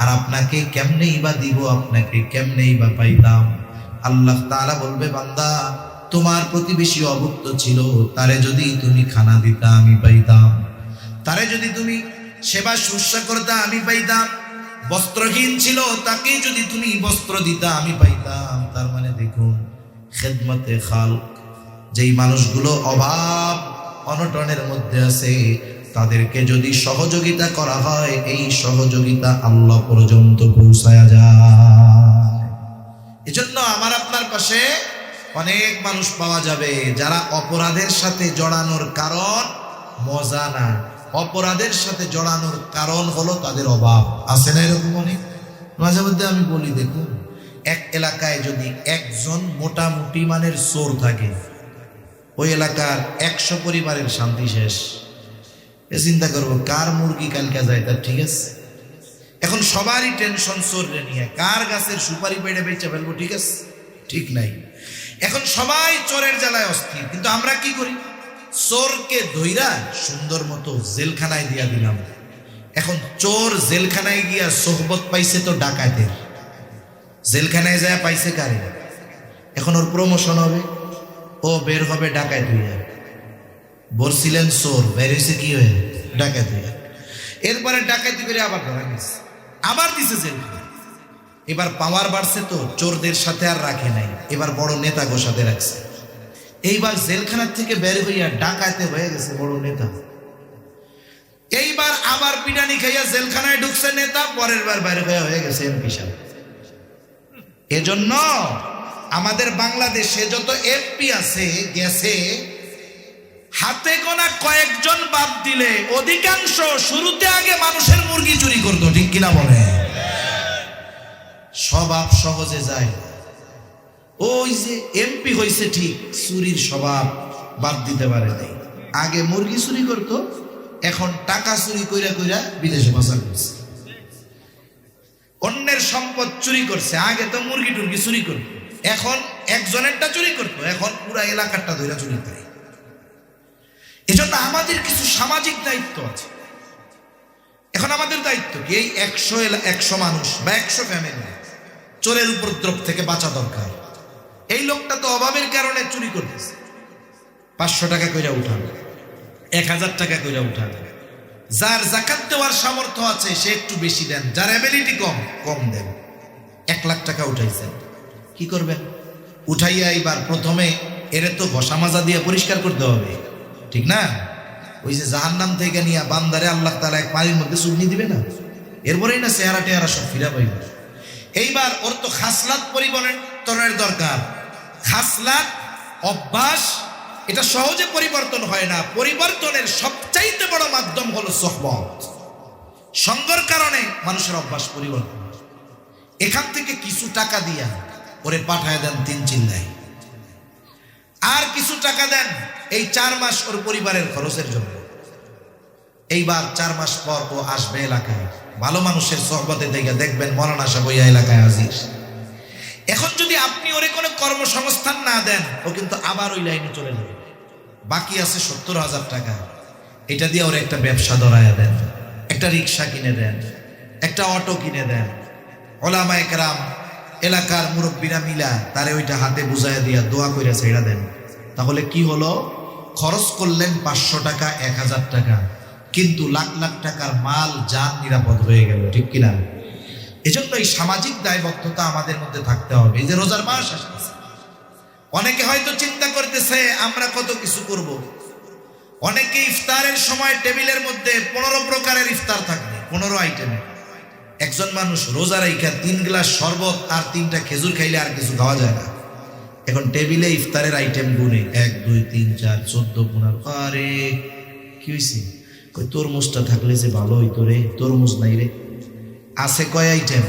আর আপনাকে কেমনেই বা দিব, আপনাকে কেমনেই বা পাইতাম। আল্লাহ তাআলা বলবে, বান্দা তোমার প্রতিবেশী অভুক্ত ছিল, তারে যদি তুমি খানা দিতা আমি পাইতাম, তারে যদি তুমি সেবা শুশ্রূষা করতা আমি পাইতাম, বস্ত্রহীন ছিল তাকে যদি তুমি বস্ত্র দিতা আমি পাইতাম। তার মানে দেখুন খেদমতে খালক, যেই মানুষগুলো অভাব অনটনের মধ্যে আছে তাদেরকে যদি সহযোগিতা করা হয়, এই সহযোগিতা আল্লাহ পর্যন্ত পৌঁছায়া যায়। এজন্য আমার আপনার পাশে অনেক মানুষ পাওয়া যাবে যারা অপরাধের সাথে জড়ানোর কারণ মজা না, অপরাধের সাথে জড়ানোর কারণ হলো তাদের অভাব। আছে না এরকম অনেক? মাঝে মধ্যে আমি বলি, দেখুন এক এলাকায় যদি একজন মোটামুটি মানের চোর থাকে, ওই এলাকার 100 পরিবারের শান্তি শেষ। চিন্তা করবো কার মুরগি কালকে যায় তার ঠিক আছে। এখন সবারই টেনশন চোররে নিয়ে, কার গাছের সুপারি পেড়ে বেঁচে ফেলবো, ঠিক আছে, ঠিক নাই। এখন সবাই চোরের জ্বালায় অস্থির, কিন্তু আমরা কি করি, চোরকে ধইরা সুন্দর মতো জেলখানায় দিয়া দিলাম। এখন চোর জেলখানায় গিয়া সোহবত পাইছে তো ডাকাতের, জেলখানায় যায় পাইছে কারে, এখন ওর প্রমোশন হবে, ও বের হবে ডাকাত হইয়া। বলছিলেন চোর, বের হয়েছে কি হয়ে, ডাকাত হইয়া। এরপরে ডাকাতি করে আবার ধরা গেছে, আবার দিছে জেলখানায়। এবার পাওয়ার বাড়ছে তো চোরদের সাথে আর রাখে নাই, এবার বড় নেতা গোসাতে রাখছে। এইবার জেলখানার থেকে বের হইয়া ডাকাতে হয়ে গেছে বড় নেতা। এইবার আবার পিটানি খাইয়া জেলখানায় ঢুকছে নেতা, পরের বার বের হয়ে গেছে এমপি সাহেব। এজন্য আমাদের বাংলাদেশে যত এমপি আছে গেছে, হাতে গোনা কয়েকজন বাদ দিলে অধিকাংশ শুরুতে আগে মানুষের মুরগি চুরি করতো, ঠিক কিনা বলে? স্বভাব সহজে যায়। ওই যে এমপি হয়েছে ঠিক, চুরির স্বভাব বাদ দিতে পারে নাই। আগে মুরগি চুরি করতো, এখন টাকা চুরি কইরা কইরা বিদেশে পাচার করছে, অন্যের সম্পদ চুরি করছে। আগে তো মুরগি টুরগি চুরি করতো, এখন একজনেরটা চুরি করতো, এখন পুরা এলাকারটা ধরে চুরি করে। এজন্য আমাদের কিছু সামাজিক দায়িত্ব আছে। এখন আমাদের দায়িত্ব কি, এই 100 মানুষ বা 100 ফ্যামিলি চোরের উপদ্রব থেকে বাঁচা দরকার। এই লোকটা তো অভাবের কারণে চুরি করতেছে, 500 টাকা কইরা উঠান, 1000 টাকা কইরা উঠান। যার যাকাত দেওয়ার সামর্থ্য আছে সে একটু বেশি দেন, যার অ্যাবিলিটি কম কম দেন। 1 লাখ টাকা উঠাইছেন, কি করবেন? উঠাইয়া এবার প্রথমে এরে তো ঘষা মাজা দিয়ে পরিষ্কার করতে হবে, ঠিক না? ওই যে জাহান্নাম থেকে নিয়ে বান্দারে আল্লাহ তাআলা এক পানির মধ্যে চুবনি দিবে না, এরপরেই না চেহারা টেহারা সব ফিরা পাইবে। এইবার ওর তো খাসলাত পরিবর্তনের দরকার। খাসলাত, অভ্যাস, এটা সহজে পরিবর্তন হয় না। পরিবর্তনের সবচাইতে বড় মাধ্যম হলো সোহবত। সঙ্গের কারণে মানুষের অভ্যাস পরিবর্তন। এখান থেকে কিছু টাকা দিয়া ওরে পাঠায় দেন 3 চিল্লায়, আর কিছু টাকা দেন এই 4 মাস ওর পরিবারের খরচের জন্য। এইবার 4 মাস পর ও আসবে এলাকায়, ভালো মানুষের সোহবতে দেখে দেখবেন মৌলানা সাহেব ওই এলাকায় হাজির। এখন যদি আপনি ওরে কোনো কর্মসংস্থান না দেন, ও কিন্তু আবার ওই লাইনে চলে যাবে। বাকি আছে 70,000 টাকা, এটা দিয়ে ওরে একটা ব্যবসা ধরায়া দেন, একটা রিক্সা কিনে দেন, একটা অটো কিনে দেন। ওলামায়ে কেরাম, এলাকার মুরব্বীরা মিলা তারে ওইটা হাতে বুঝাইয়া দিয়া দোয়া কইরা ছেড়া দেন। তাহলে কি হলো? খরচ করলেন 500 টাকা, 1000 টাকা, কিন্তু লাখ লাখ টাকার মাল জান নিরাপদ হয়ে গেল, ঠিক কিনা? এজন্য এই সামাজিক দায়বদ্ধতা আমাদের মধ্যে থাকতে হবে। এই যে রোজার মাস আসছে, অনেকে হয়তো চিন্তা করতেছে আমরা কত কিছু করব। অনেকে ইফতারের সময় টেবিলের মধ্যে 15 প্রকারের ইফতার থাকবে, 15 আইটেমে। একজন মানুষ রোজা রাইখা 3 গ্লাস শরবত আর 3টা খেজুর খাইলে আর কিছু খাওয়া যায় না। এখন টেবিলে ইফতারের আইটেম গুনে 1 2 3 4 14 15। আরে কি হইছে? কই তরমুজটা থাকলে যে ভালো হইতো রে, তরমুজ নাই রে। আছে কয় আইটেম?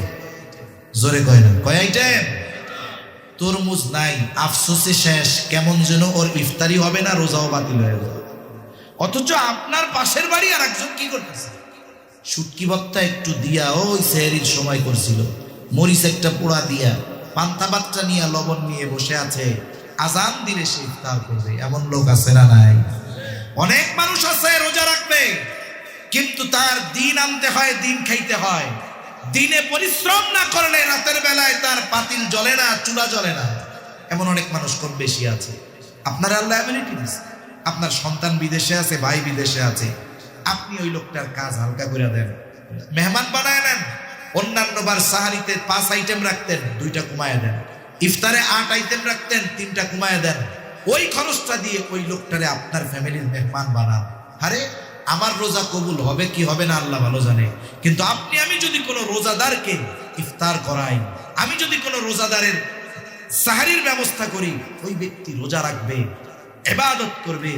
জোরে কয় না, কয় আইটেম? তরমুজ নাই, আফসোসে শেষ। কেমন যেন ওর ইফতারি হবে না, রোজাও বাতিল হয়ে যাবে। অথচ আপনার পাশের বাড়ি আর একজন কি করতেছে, শুটকি ভর্তা একটু দিয়া ওই সেহরির সময় করছিল, মরিচ একটা পোড়া দিয়া, পান্তা ভাতটা নিয়ে লবণ নিয়ে বসে আছে, আজান দিলে সে ইফতার করবে। এমন লোক আছে না নাই? অনেক মানুষ আছে রোজা রাখবে, কিন্তু তার দিন আনতে হয়, দিন খাইতে হয়। দিনে পরিশ্রম না করলে রাতের বেলায় তার পাতিল জ্বলে না, চুলা জ্বলে না। এমন অনেক মানুষ কম বেশি আছে। আপনার আল্লাহ অ্যাবিলিটি দিয়েছে, আপনার সন্তান বিদেশে আছে, ভাই বিদেশে আছে, আপনি ওই লোকটার কাজ হালকা করে দেন, মেহমান বানায় নেন। অন্যান্য বার সাহারিতে 5 আইটেম রাখতেন, 2টা কমায় দেন। ইফতারে 8 আইটেম রাখতেন, 3টা কমায় দেন। ওই খরচটা দিয়ে ওই লোকটারে আপনার ফ্যামিলির মেহমান বানান। আরে আমার রোজা কবুল হবে কি হবে না আল্লাহ ভালো জানে, কিন্তু আপনি আমি যদি কোনো রোজাদারকে ইফতার করাই, আমি যদি কোনো রোজাদারের সাহারির ব্যবস্থা করি, ওই ব্যক্তি রোজা রাখবে, ইবাদত করবে,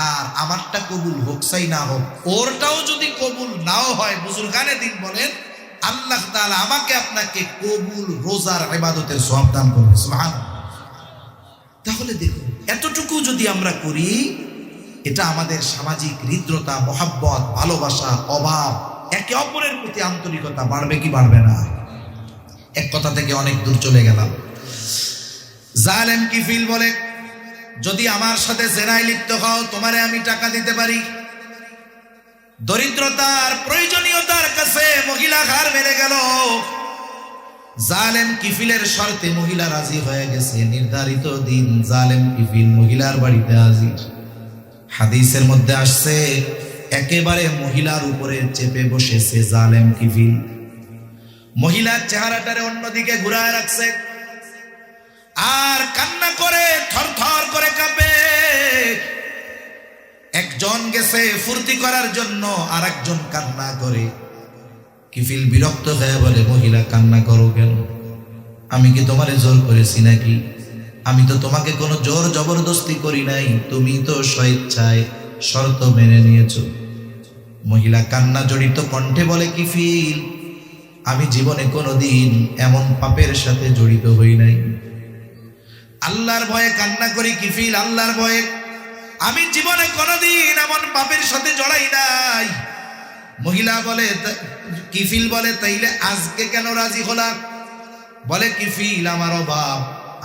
আর আমারটা কবুল হোক চাই না হোক, ওরটাও যদি কবুল নাও হয়, বুজুর্গানে দিন বলেন আল্লাহ তাআলা আমাকে আপনাকে কবুল রোজার ইবাদতের সওয়াব দান করবে। সুবহানাল্লাহ। তাহলে দেখুন, এতটুকু যদি আমরা করি, এটা আমাদের সামাজিক হৃদ্রতা, মহাব্বত, ভালোবাসা, অভাব, একে অপরের প্রতি আন্তরিকতা বাড়বে কি বাড়বে না? এক কথা থেকে অনেক দূর চলে গেলাম। জালেম কিফিল বলে, যদি আমার সাথে জেনায় লিপ্ত হও, তোমারে আমি টাকা দিতে পারি। দরিদ্রতার প্রয়োজনীয়তার কাছে মহিলা ঘাড় মেরে গেল। জালেম কিফিলের শর্তে মহিলা রাজি হয়ে গেছে। নির্ধারিত দিন জালেম কিফিল মহিলার বাড়িতে হাজির। হাদিসের মধ্যে আসছে, একেবারে মহিলার উপরে চেপে বসেছে জালেম কিফিল। মহিলার চেহারাটারে অন্যদিকে ঘুরায় রাখছে, আর কান্না করে থরথর করে কাঁপে। একজন গেছে ফুর্তি করার জন্য, আর একজন কান্না করে। কিফিল বিরক্ত হয়ে বলে, মহিলা কান্না করো কেন? আমি কি তোমারে জোর করেছি নাকি? আমি তো তোমাকে কোনো জোর জবরদস্তি করি নাই, তুমি তো স্বেচ্ছায় শর্ত মেনে নিয়েছো। মহিলা কান্না জড়িত কণ্ঠে বলে, কিফিল, আমি জীবনে কোনোদিন এমন পাপের সাথে জড়িত হই নাই। আল্লাহর ভয়ে কান্না করি কিফিল, আল্লাহর ভয়ে। আমি জীবনে কোনোদিন এমন পাপের সাথে জড়াই নাই। মহিলা বলে, কিফিল বলে, তাইলে আজকে কেন রাজি হলাম? বলে, কিফিল, আমার অভাব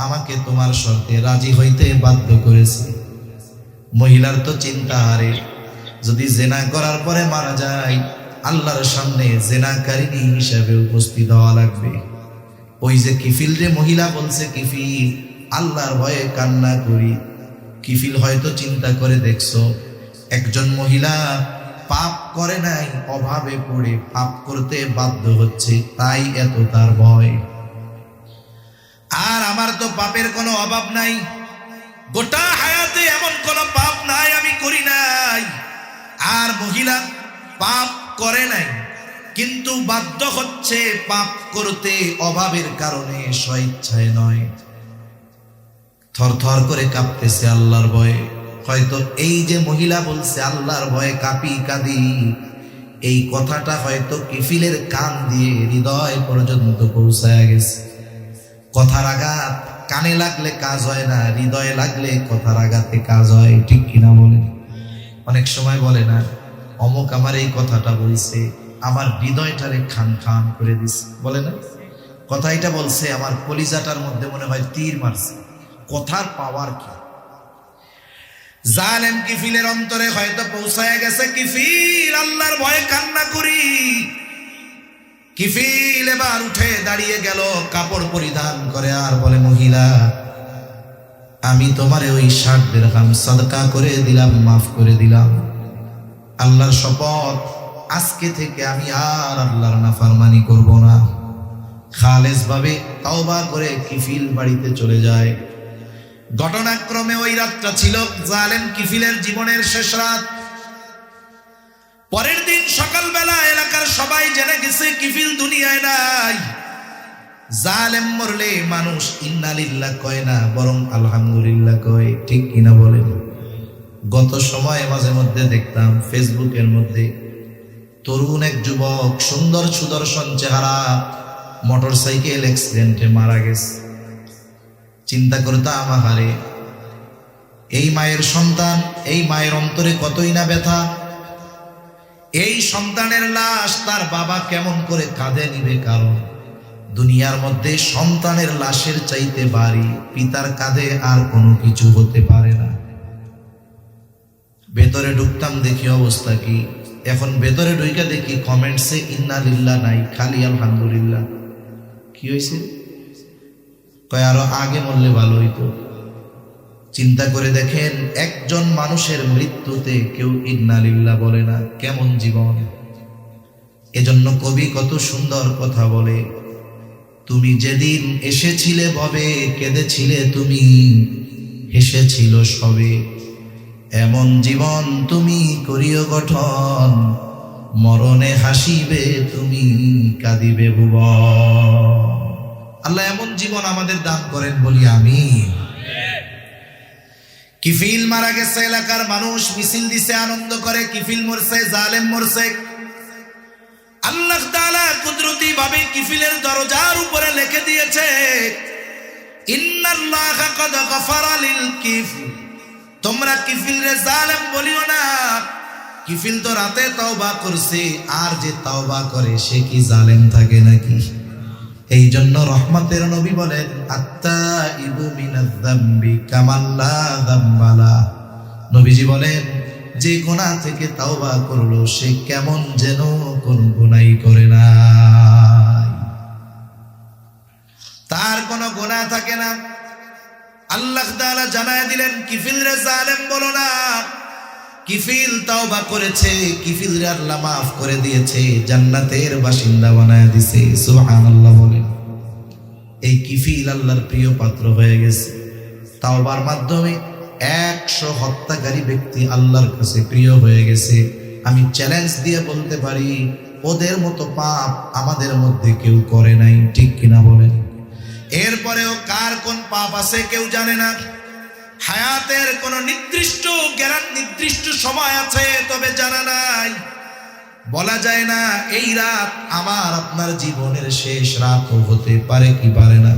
আমাকে তোমার শর্তে রাজি হইতে বাধ্য করেছে। মহিলার তো চিন্তা হারে, যদি জেনা করার পরে মারা যায় আল্লাহর সামনে জেনাকারিনী হিসাবে উপস্থিত হওয়া লাগবে। ওই যে কিফিল রে মহিলা বলছে, কিফিল আল্লাহর ভয়ে কান্না করি। কিফিল হয়তো চিন্তা করে দেখছো, একজন মহিলা পাপ করে নাই, অভাবে পড়ে পাপ করতে বাধ্য হচ্ছে, তাই এত তার ভয়। আর আমার তো পাপের কোনো অভাব নাই, গোটা হায়াতে এমন কোনো পাপ নাই আমি করি নাই। আর মহিলা পাপ করে নাই কিন্তু বাধ্য হচ্ছে পাপ করতে, অভাবের কারণে, স্বেচ্ছায় নয়। থরথর করে কাঁপতেছে আল্লাহর ভয়ে। হয়তো এই যে মহিলা বলছে আল্লাহর ভয়ে কাঁপি কাঁদি, এই কথাটা হয়তো কিফিলের কান দিয়ে হৃদয় পর্যন্ত পৌঁছায় গেছে। কথার আঘাত কানে লাগলে কাজ হয় না, হৃদয়ে লাগলে কথার আঘাতে কাজ হয়, ঠিক কিনা বলে? অনেক সময় বলে না, অমুক আমার এই কথাটা বলছে, আমার হৃদয়টারে খান খান করে দিছে, বলে না? কথা এটা বলছে, আমার কলিজাটার মধ্যে মনে হয় তীর মারছে। কথার পাওয়ার কি! জালেম কিফিলের অন্তরে হয়তো পৌঁছায় গেছে, কিফিল আল্লাহর ভয়ে কান্না করি। কিফিল এবার উঠে দাঁড়িয়ে গেল, কাপড় পরিধান করে, আর বলে, মহিলা, আমি তোমারে ওই 60 দিরহাম সাদকা করে দিলাম, মাফ করে দিলাম। আল্লাহর শপথ, আজকে থেকে আমি আর আল্লাহর নাফরমানি করব না। খালেস ভাবে তওবা করে কিফিল বাড়িতে চলে যায়। ঘটনাক্রমে ওই রাতটা ছিল জালেম কিফিলের জীবনের শেষ রাত। পরের দিন সকালবেলা এলাকার সবাই জেনে গেছে কিফিল দুনিয়ায় নাই। জালেম মরলে মানুষ ইন্না লিল্লাহ কয় না, বরং আলহামদুলিল্লাহ কয়, ঠিক কিনা বলেন? গত সময়ে মাঝে মধ্যে দেখতাম ফেসবুকের মধ্যে তরুণ এক যুবক, সুন্দর সুদর্শন চেহারা, মোটরসাইকেল অ্যাক্সিডেন্টে মারা গেছে। চিন্তা করতাম, আহারে, এই মায়ের সন্তান, এই মায়ের অন্তরে কতই না ব্যথা। এই সন্তানের লাশ তার বাবা কেমন করে কাঁধে নিবে? কারণ দুনিয়ার মধ্যে সন্তানের লাশের চাইতে ভারী পিতার কাঁধে আর কোনো কিছু হতে পারে না। ভেতরে ঢুকতাম, দেখি অবস্থা কি। এখন ভেতরে ঢুইকা দেখি কমেন্টসে ইন্না লিল্লাহ নাই, খালি আলহামদুলিল্লাহ। কি হয়েছে? কয়, আরো আগে মরলে ভালো হইতো। চিন্তা করে দেখেন, একজন মানুষের মৃত্যুতে কেউ ইন্না লিল্লাহ বলে না, কেমন জীবন! এজন্য কবি কত সুন্দর কথা বলে, তুমি যেদিন এসেছিলে ভবে, কেঁদেছিলে তুমি, হেসেছিল সবে, এমন জীবন তুমি করিও গঠন, মরণে হাসিবে তুমি, কাঁদিবে ভুবন। আল্লাহ এমন জীবন আমাদের দান করেন, বলি আমিন। কিফিল মারা গেছে, এলাকার মানুষ মিছিল দিছে, আনন্দ করে। কিফিল মরছে, জালেম মরছে। আল্লাহ তাআলা কুদরতি ভাবে কিফিলের দরজার উপরে লিখে দিয়েছে, ইন্নাল্লাহা ক্বাদ গাফারা লিল কিফল। তোমরা কিফিলরে জালেম বলিও না, কিফিল তো রাতে তওবা করছে, আর যে তওবা করে সে কি জালেম থাকে নাকি? এই জন্য রহমতের নবী বলেন, আত্তাইবু মিনাজ যামবি কামান লা যামবালা। নবীজি বলেন, যে গুনাহ থেকে তওবা করলো সে কেমন যেন কোনো গুনাহই করে না, তার কোনো গুনাহ থাকে না। আল্লাহ তাআলা জানায় দিলেন, কিফিলরে জালেম বলো না। কিফিল তওবা করেছে, কিফিলরে আল্লাহ মাফ করে দিয়েছে, জান্নাতের বাসিন্দা বানায় দিয়েছে। সুবহানাল্লাহ বলেন। এই কিফিল আল্লাহর প্রিয় পাত্র হয়ে গেছে। তওবার মাধ্যমে 100 হত্যাকারী ব্যক্তি আল্লাহর কাছে প্রিয় হয়ে গেছে। আমি চ্যালেঞ্জ দিয়ে বলতে পারি, ওদের মতো পাপ আমাদের মধ্যে কেউ করে নাই, ঠিক কিনা বলেন? এরপরেও কার কোন পাপ আছে কেউ জানে না। হায়াতের কোন নির্দিষ্ট নির্দিষ্ট সময় আছে, তবে জানা নাই, বলা যায় না এই রাত আমার আপনার জীবনের শেষ রাতও হতে পারে কি পারে না।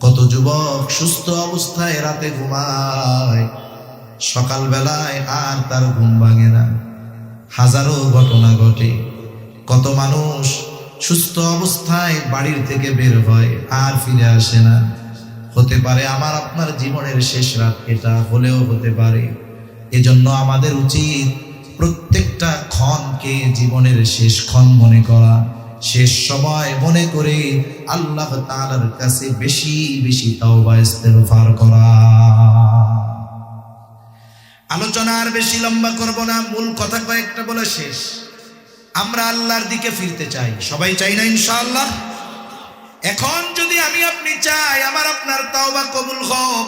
কত যুবক সুস্থ অবস্থায় রাতে ঘুমায়, সকালবেলায় আর তার ঘুম ভাঙে না। হাজারো ঘটনা ঘটে, কত মানুষ সুস্থ অবস্থায় বাড়ির থেকে বের হয় আর ফিরে আসে না। হতে পারে আমার আপনার জীবনের শেষ রাত এটা, হলেও হতে পারে। এজন্য আমাদের উচিত প্রত্যেকটা ক্ষণকে জীবনের শেষ ক্ষণ মনে করা, শেষ সময় মনে করে আল্লাহ তাআলার কাছে বেশি বেশি তাওবা ইস্তেগফার করা। আলোচনা আর বেশি লম্বা করব না, মূল কথা কয়েকটা বলে শেষ। আমরা আল্লাহর দিকে ফিরতে চাই, সবাই চাই না ইনশাআল্লাহ? এখন যদি আমি আপনি চাই আমার আপনার তাওবা কবুল হোক,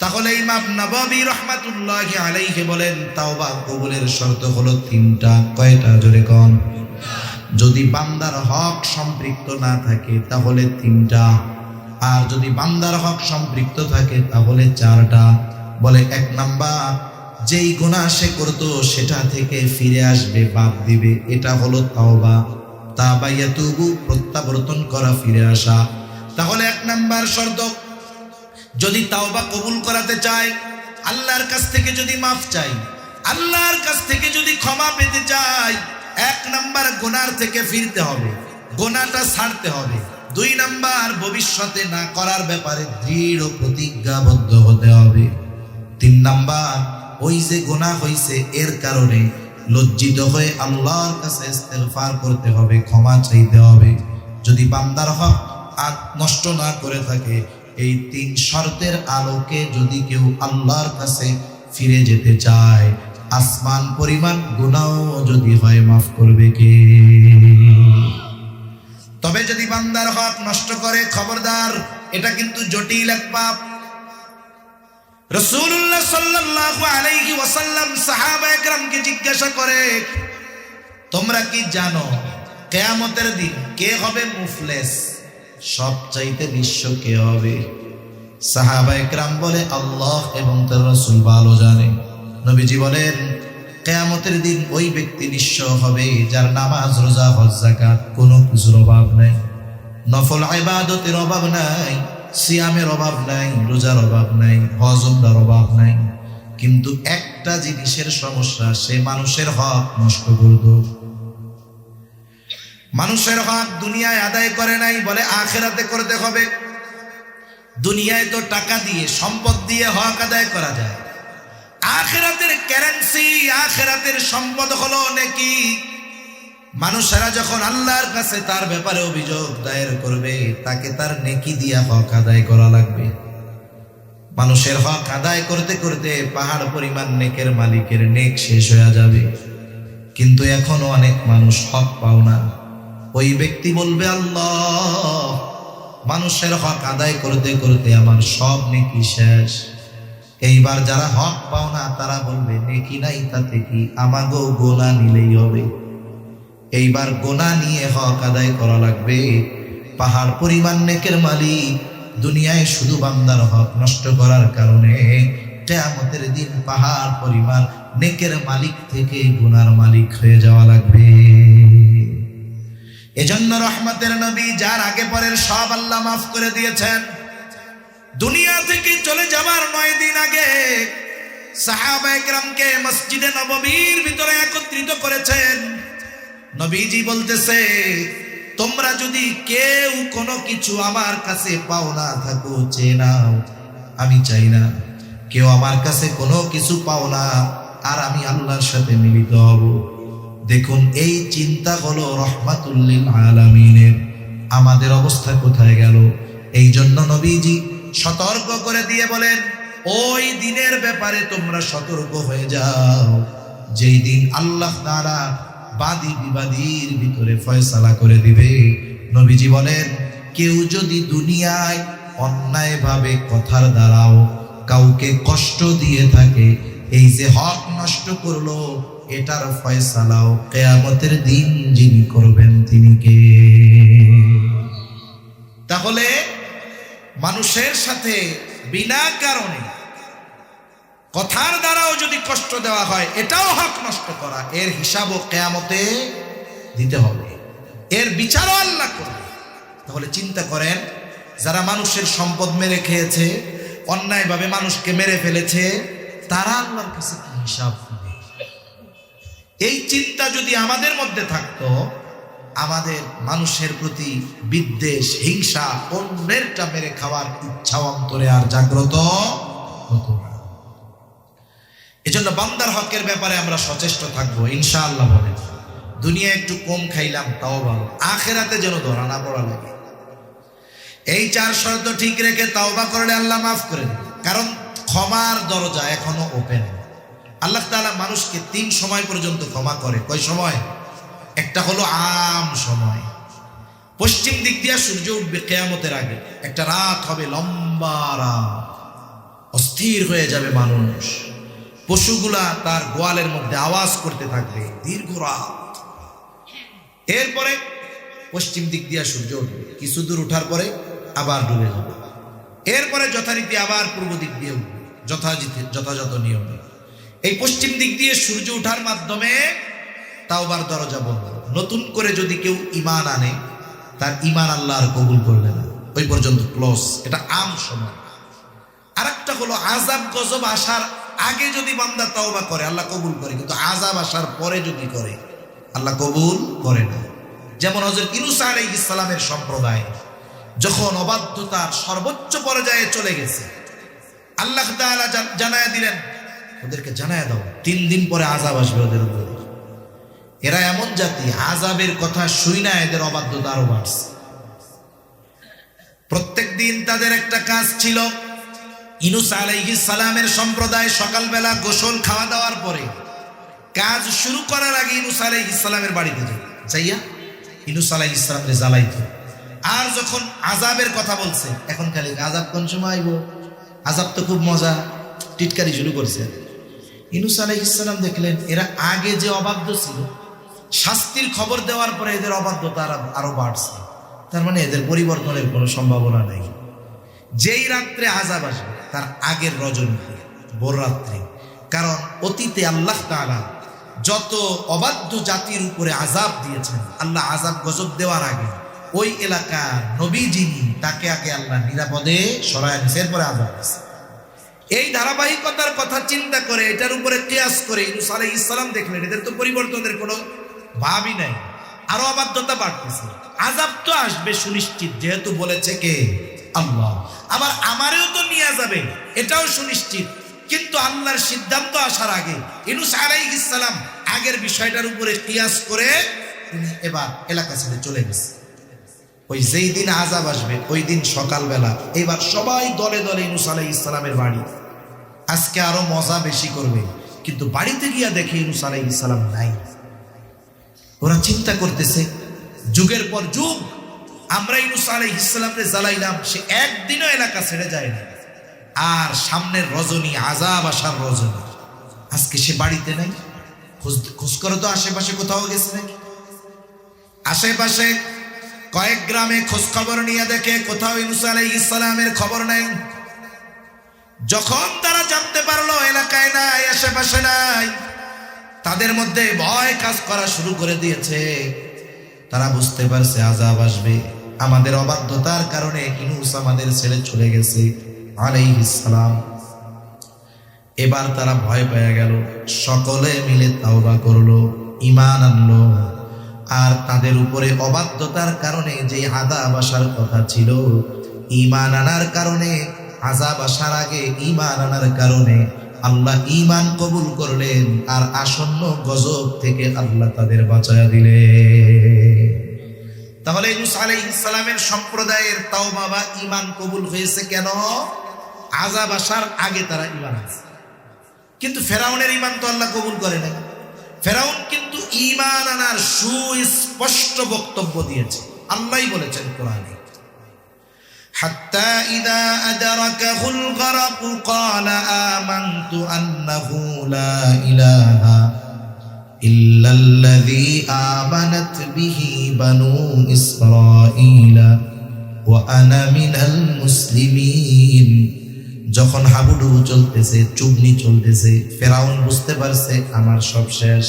তাহলে ইমাম নববী রাহমাতুল্লাহি আলাইহি বলেন তাওবা কবুলের শর্ত হলো তিনটা। কয়টা? জোরে কোন। যদি বান্দার হক সম্পৃক্ত না থাকে তাহলে তিনটা, আর যদি বান্দার হক সম্পৃক্ত থাকে তাহলে চারটা। বলে এক নাম্বার, যেই গুনাহ সে করতো সেটা থেকে ফিরে আসবে, বাদ দিবে, এটা হলো তাওবা। তাওবা ইয়াতুবু, প্রত্যাবর্তন করা, ফিরে আসা। তাহলে এক নাম্বার শর্ত, যদি তাওবা কবুল করাতে চায়, আল্লাহর কাছ থেকে যদি মাফ চাই, আল্লাহর কাছ থেকে যদি ক্ষমা পেতে চাই, এক নাম্বার গুনার থেকে ফিরতে হবে, গুনাহটা ছাড়তে হবে। দুই নাম্বার, ভবিষ্যতে না করার ব্যাপারে দৃঢ় প্রতিজ্ঞাবদ্ধ হতে হবে। তিন নাম্বার, ওই যে গুনাহ হইছে এর কারণে লজ্জিত হয়ে আল্লাহর কাছে ইস্তেগফার করতে হবে, ক্ষমা চাইতে হবে। যদি বান্দার হক আর নষ্ট না করে থাকে, এই তিন শর্তের আলোকে যদি কেউ আল্লাহর কাছে ফিরে যেতে চায়, আসমান পরিমাণ গুনাহ যদি হয় মাফ করবে কে? তবে যদি বান্দার হক নষ্ট করে, খবরদার, এটা কিন্তু জটিল এক পাপ। রাসূলুল্লাহ সাল্লাল্লাহু আলাইহি ওয়াসাল্লাম সাহাবায়ে কেরামকে জিজ্ঞাসা করে, তোমরা কি জানো কিয়ামতের দিন কে হবে মুফলেস? সবচাইতে নিঃস্ব কে হবে? সাহাবায়ে কেরাম বলে, আল্লাহ এবং তার রাসূল ভালো জানে। নবীজি বলেন, কিয়ামতের দিন ওই ব্যক্তি নিঃস্ব হবে যার নামাজ, রোজা, হজ, যাকাত কোনো কিছুর অভাব নাই, নফল ইবাদতের অভাব নাই, সিয়ামের অভাব নাই, রোজার অভাব নাই, হজ উমরার অভাব নাই, কিন্তু একটা জিনিসের সমস্যা, সে মানুষের হক নষ্ট করত। মানুষের হক দুনিয়ায় আদায় করে নাই, বলে আখিরাতে করতে হবে। দুনিয়ায় তো টাকা দিয়ে, সম্পদ দিয়ে হক আদায় করা যায়। আখিরাতের কারেন্সি, আখিরাতের সম্পদ হলো নেকি। মানুষেরা যখন আল্লাহর কাছে তার ব্যাপারে অভিযোগ দায়ের করবে, তাকে তার নেকি দিয়া হক আদায় করা লাগবে। মানুষের হক আদায় করতে করতে পাহাড় পরিমাণ নেকের মালিকের নেক শেষ হয়ে যাবে, কিন্তু এখনো অনেক মানুষ হক পাও না। ওই ব্যক্তি বলবে, আল্লাহ, মানুষের হক আদায় করতে করতে আমার সব নেকি শেষ। এইবার যারা হক পাও না তারা বলবে, নেকি নাই তাতে কি, আমাকেও গোনা নিলেই হবে। এইবার গোনা নিয়ে হক আদায় করা লাগবে। পাহাড় পরিমাণ নেকের মালিক দুনিয়ায় শুধু বান্দার হক নষ্ট করার কারণে কিয়ামতের দিন পাহাড় পরিমাণ নেকের মালিক থেকে গুনার মালিক হয়ে যাওয়া লাগবে। এজন্য রহমতের নবী, যার আগে পরের সব আল্লাহ মাফ করে দিয়েছেন, দুনিয়া থেকে চলে যাবার 9 দিন আগে সাহাবায়ে কেরামকে মসজিদে নববীর ভিতরে একত্রিত করেছেন। নবীজি বলতেছে, তোমরা যদি কেউ কোনো কিছু আমার কাছে পাও না থাকো, চেয়ে নাও। আমি চাই না কেউ আমার কাছে কোনো কিছু পাও না আর আমি আল্লাহর সাথে মিলিত হব। দেখুন, এই চিন্তা হলো রহমাতুল লিল আলামিনের। আমাদের অবস্থা কোথায় গেল? এই জন্য নবীজি সতর্ক করে দিয়ে বলেন, ওই দিনের ব্যাপারে তোমরা সতর্ক হয়ে যাও, যেই দিন আল্লাহ তাআলা বাদী বিবাদীর ভিতরে ফয়সালা করে দিবে। নবীজি বলেন, কেউ যদি দুনিয়ায় অন্যায়ভাবে কথার দ্বারাও কাউকে কষ্ট দিয়ে থাকে, এই যে হক নষ্ট করলো, এটার ফয়সালাও কিয়ামতের দিন যিনি করবেন তিনি কে? তাহলে মানুষের সাথে বিনা কারণে কথার দ্বারাও যদি কষ্ট দেওয়া হয়, এটাও হক নষ্ট করা। এর হিসাবও কিয়ামতে দিতে হবে, এর বিচারও আল্লাহ করবে। তাহলে চিন্তা করেন, যারা মানুষের সম্পদ মেরে খেয়েছে, অন্যায়ভাবে মানুষকে মেরে ফেলেছে, তারা আল্লাহর কাছে কি হিসাব দিবে? এই চিন্তা যদি আমাদের মধ্যে থাকতো, আমাদের মানুষের প্রতি বিদ্বেষ, হিংসা, অন্যেরটা মেরে খাওয়ার ইচ্ছা অন্তরে আর জাগ্রত হতো না। এজন্য বান্দার হকের ব্যাপারে আমরা সচেষ্ট থাকবো ইনশাআল্লাহ। বলেন দুনিয়া একটু কম খাইলাম তাও ভালো, আখেরাতে যেন ধরা না পড়া লাগে। এই 4 শর্ত ঠিক রেখে তাওবা করলে আল্লাহ মাফ করে দেন, কারণ ক্ষমার দরজা এখনো ওপেন। আল্লাহ তাআলা মানুষকে 3 সময় পর্যন্ত ক্ষমা করে। কয় সময়? একটা হলো আম সময়, পশ্চিম দিক দিয়ে সূর্য উঠবে কিয়ামতের আগে, একটা রাত হবে, লম্বা রাত, অস্থির হয়ে যাবে মানুষ, পশুগুলা তার গোয়ালের মধ্যে আওয়াজ করতে থাকবে, দীর্ঘ রাত। এরপরে পশ্চিম দিক দিয়ে সূর্য উঠবে, কিছু দূর ওঠার পরে আবার ডুবে যাবে, এরপরে যথারীতি আবার পূর্ব দিক দিয়ে উঠবে, যথাযথ নিয়মে। এই পশ্চিম দিক দিয়ে সূর্য ওঠার মাধ্যমে তাওবার দরজা বন্ধ। নতুন করে যদি কেউ ঈমান আনে, তার ঈমান আল্লাহ আর কবুল করবে না, ওই পর্যন্ত ক্লোজ। এটা আম সময়। আরেকটা হলো আযাব গজব আসার আগে যদি বান্দা তাওবা করে আল্লাহ কবুল করে, কিন্তু আযাব আসার পরে যদি করে আল্লাহ কবুল করে না। যেমন হযরত ইউনূস আলাইহিস সালামের সম্প্রদায় যখন অবাধ্যতার সর্বোচ্চ পর্যায়ে চলে গেছে, আল্লাহ তাআলা জানায়া দিলেন, ওদেরকে জানায়া দাও 3 দিন পরে আযাব আসবে ওদের উপর। এরা এমন জাতি, আযাবের কথা শুইনা এদের অবাধ্যতা আরো বাড়ছে। প্রত্যেক দিন তাদের একটা কাজ ছিল, ইউনূস আলাইহিস সালামের সম্প্রদায় সকালবেলা গোসল খাওয়া দাওয়ার পরে কাজ শুরু করার আগে ইউনূস আলাইহিস সালামের বাড়িতে যাইয়া ইউনূস আলাইহিস সালামকে জ্বালাইতো। আর যখন আযাবের কথা বলছে, এখন খালি আযাব কোন সময় আইব, আযাব তো খুব মজা, টিটকারি শুরু করছে। ইউনূস আলাইহিস সালাম দেখলেন এরা আগে যে অবাধ্য ছিল, শাস্তির খবর দেওয়ার পরে এদের অবাধ্যতা আরো বাড়ছে। তার মানে এদের পরিবর্তনের কোনো সম্ভাবনা নেই। যেই রাত্রে আযাব আসবে তার আগের রজনীতে, ভোর রাত্রে। কারণ অতীতে আল্লাহ তাআলা যত অবাধ্য জাতির উপরে আযাব দিয়েছেন, আল্লাহ আযাব গজব দেওয়ার আগে ওই এলাকার নবী যিনি, তাকে আগে আল্লাহ নিরাপদে সরায় নিছে, এরপরে আযাব আছে। এই ধারাবাহিকতার কথা চিন্তা করে, এটার উপরে কিয়াস করে ইউনূস আলাইহিস সালাম দেখলেন এদের তো পরিবর্তনের কোনো ভাবই নাই, আরো অবাধ্যতা বাড়তেছে, আযাব তো আসবে সুনিশ্চিত, যেহেতু বলেছে কে? আল্লাহ। আবার আমারেও তো নিয়ে যাবে, এটাও সুনিশ্চিত। কিন্তু আল্লাহর সিদ্ধান্ত আসার আগে ইউনূস আলাইহিস সালাম আগের বিষয়টার উপরে কিয়াস করে তিনি এবার এলাকা ছেড়ে চলে গেছে। ওই যেই দিন আযাব আসবে ওই দিন সকালবেলা এবার সবাই দলে দলে ইউনূস আলাইহিস সালামের বাড়ি। আজকে আরো মজা বেশি করবে, কিন্তু বাড়িতে গিয়া দেখে ইউনূস আলাইহিস সালাম নাই। ওরা চিন্তা করতেছে, যুগের পর যুগ আমরা ইউনূস আলাইহিস সালামকে জ্বালাইলাম, সে একদিনও এলাকা ছেড়ে যায় না। আর সামনের রজনী, আযাব আসার রজনী, আজকে সে বাড়িতে নাই। খোঁজ করো তো আশেপাশে কোথাও গেছে নাকি। আশেপাশে কয়েক গ্রামে খোঁজ খবর নিয়ে দেখে কোথাও ইউনূস আলাইহিস সালামের খবর নাই। যখন তারা জানতে পারলো এলাকায় নাই, আশেপাশে নাই, তাদের মধ্যে ভয় কাজ করা শুরু করে দিয়েছে। তারা বুঝতে পারছে আযাব আসবে, আমাদের অবাধ্যতার কারণে ইউনূস আমাদের ছেড়ে চলে গেছে আলাইহিস সালাম। এবার তারা ভয় পেয়ে গেল, সকলে মিলে তাওবা করলো, ঈমান আনলো। আর তাদের উপরে অবাধ্যতার কারণে যে আযাব আসার কথা ছিল, ঈমান আনার কারণে, আযাব আসার আগে ঈমান আনার কারণে আল্লাহ ঈমান কবুল করলেন, আর আসন্ন গজব থেকে আল্লাহ তাদের বাঁচায়া দিলেন। তাহলে ইউনূস আলাইহিস সালামের সম্প্রদায়ের তাওবা বা ঈমান কবুল হয়েছে কেন? আযাব আসার আগে তারা ঈমান আনছে। কিন্তু ফেরাউনের ঈমান তো আল্লাহ কবুল করে নাই। ফেরাউন কিন্তু ঈমান আনার সুস্পষ্ট বক্তব্য দিয়েছে, আল্লাহই বলেছেন কোরআনে, হাত্তা ইযা আদরাকাহুল গরক ক্বালা আমানতু আন্নাহু লা ইলাহা ইল্লাল্লাযী আমানাত বিহি বানু ইসরাঈলা ওয়া আনা মিনাল মুসলিমিন। যখন হাবুডুবু চলতেছে, চুগনি চলতেছে, ফেরাউন বুঝতে পারছে আমার সব শেষ।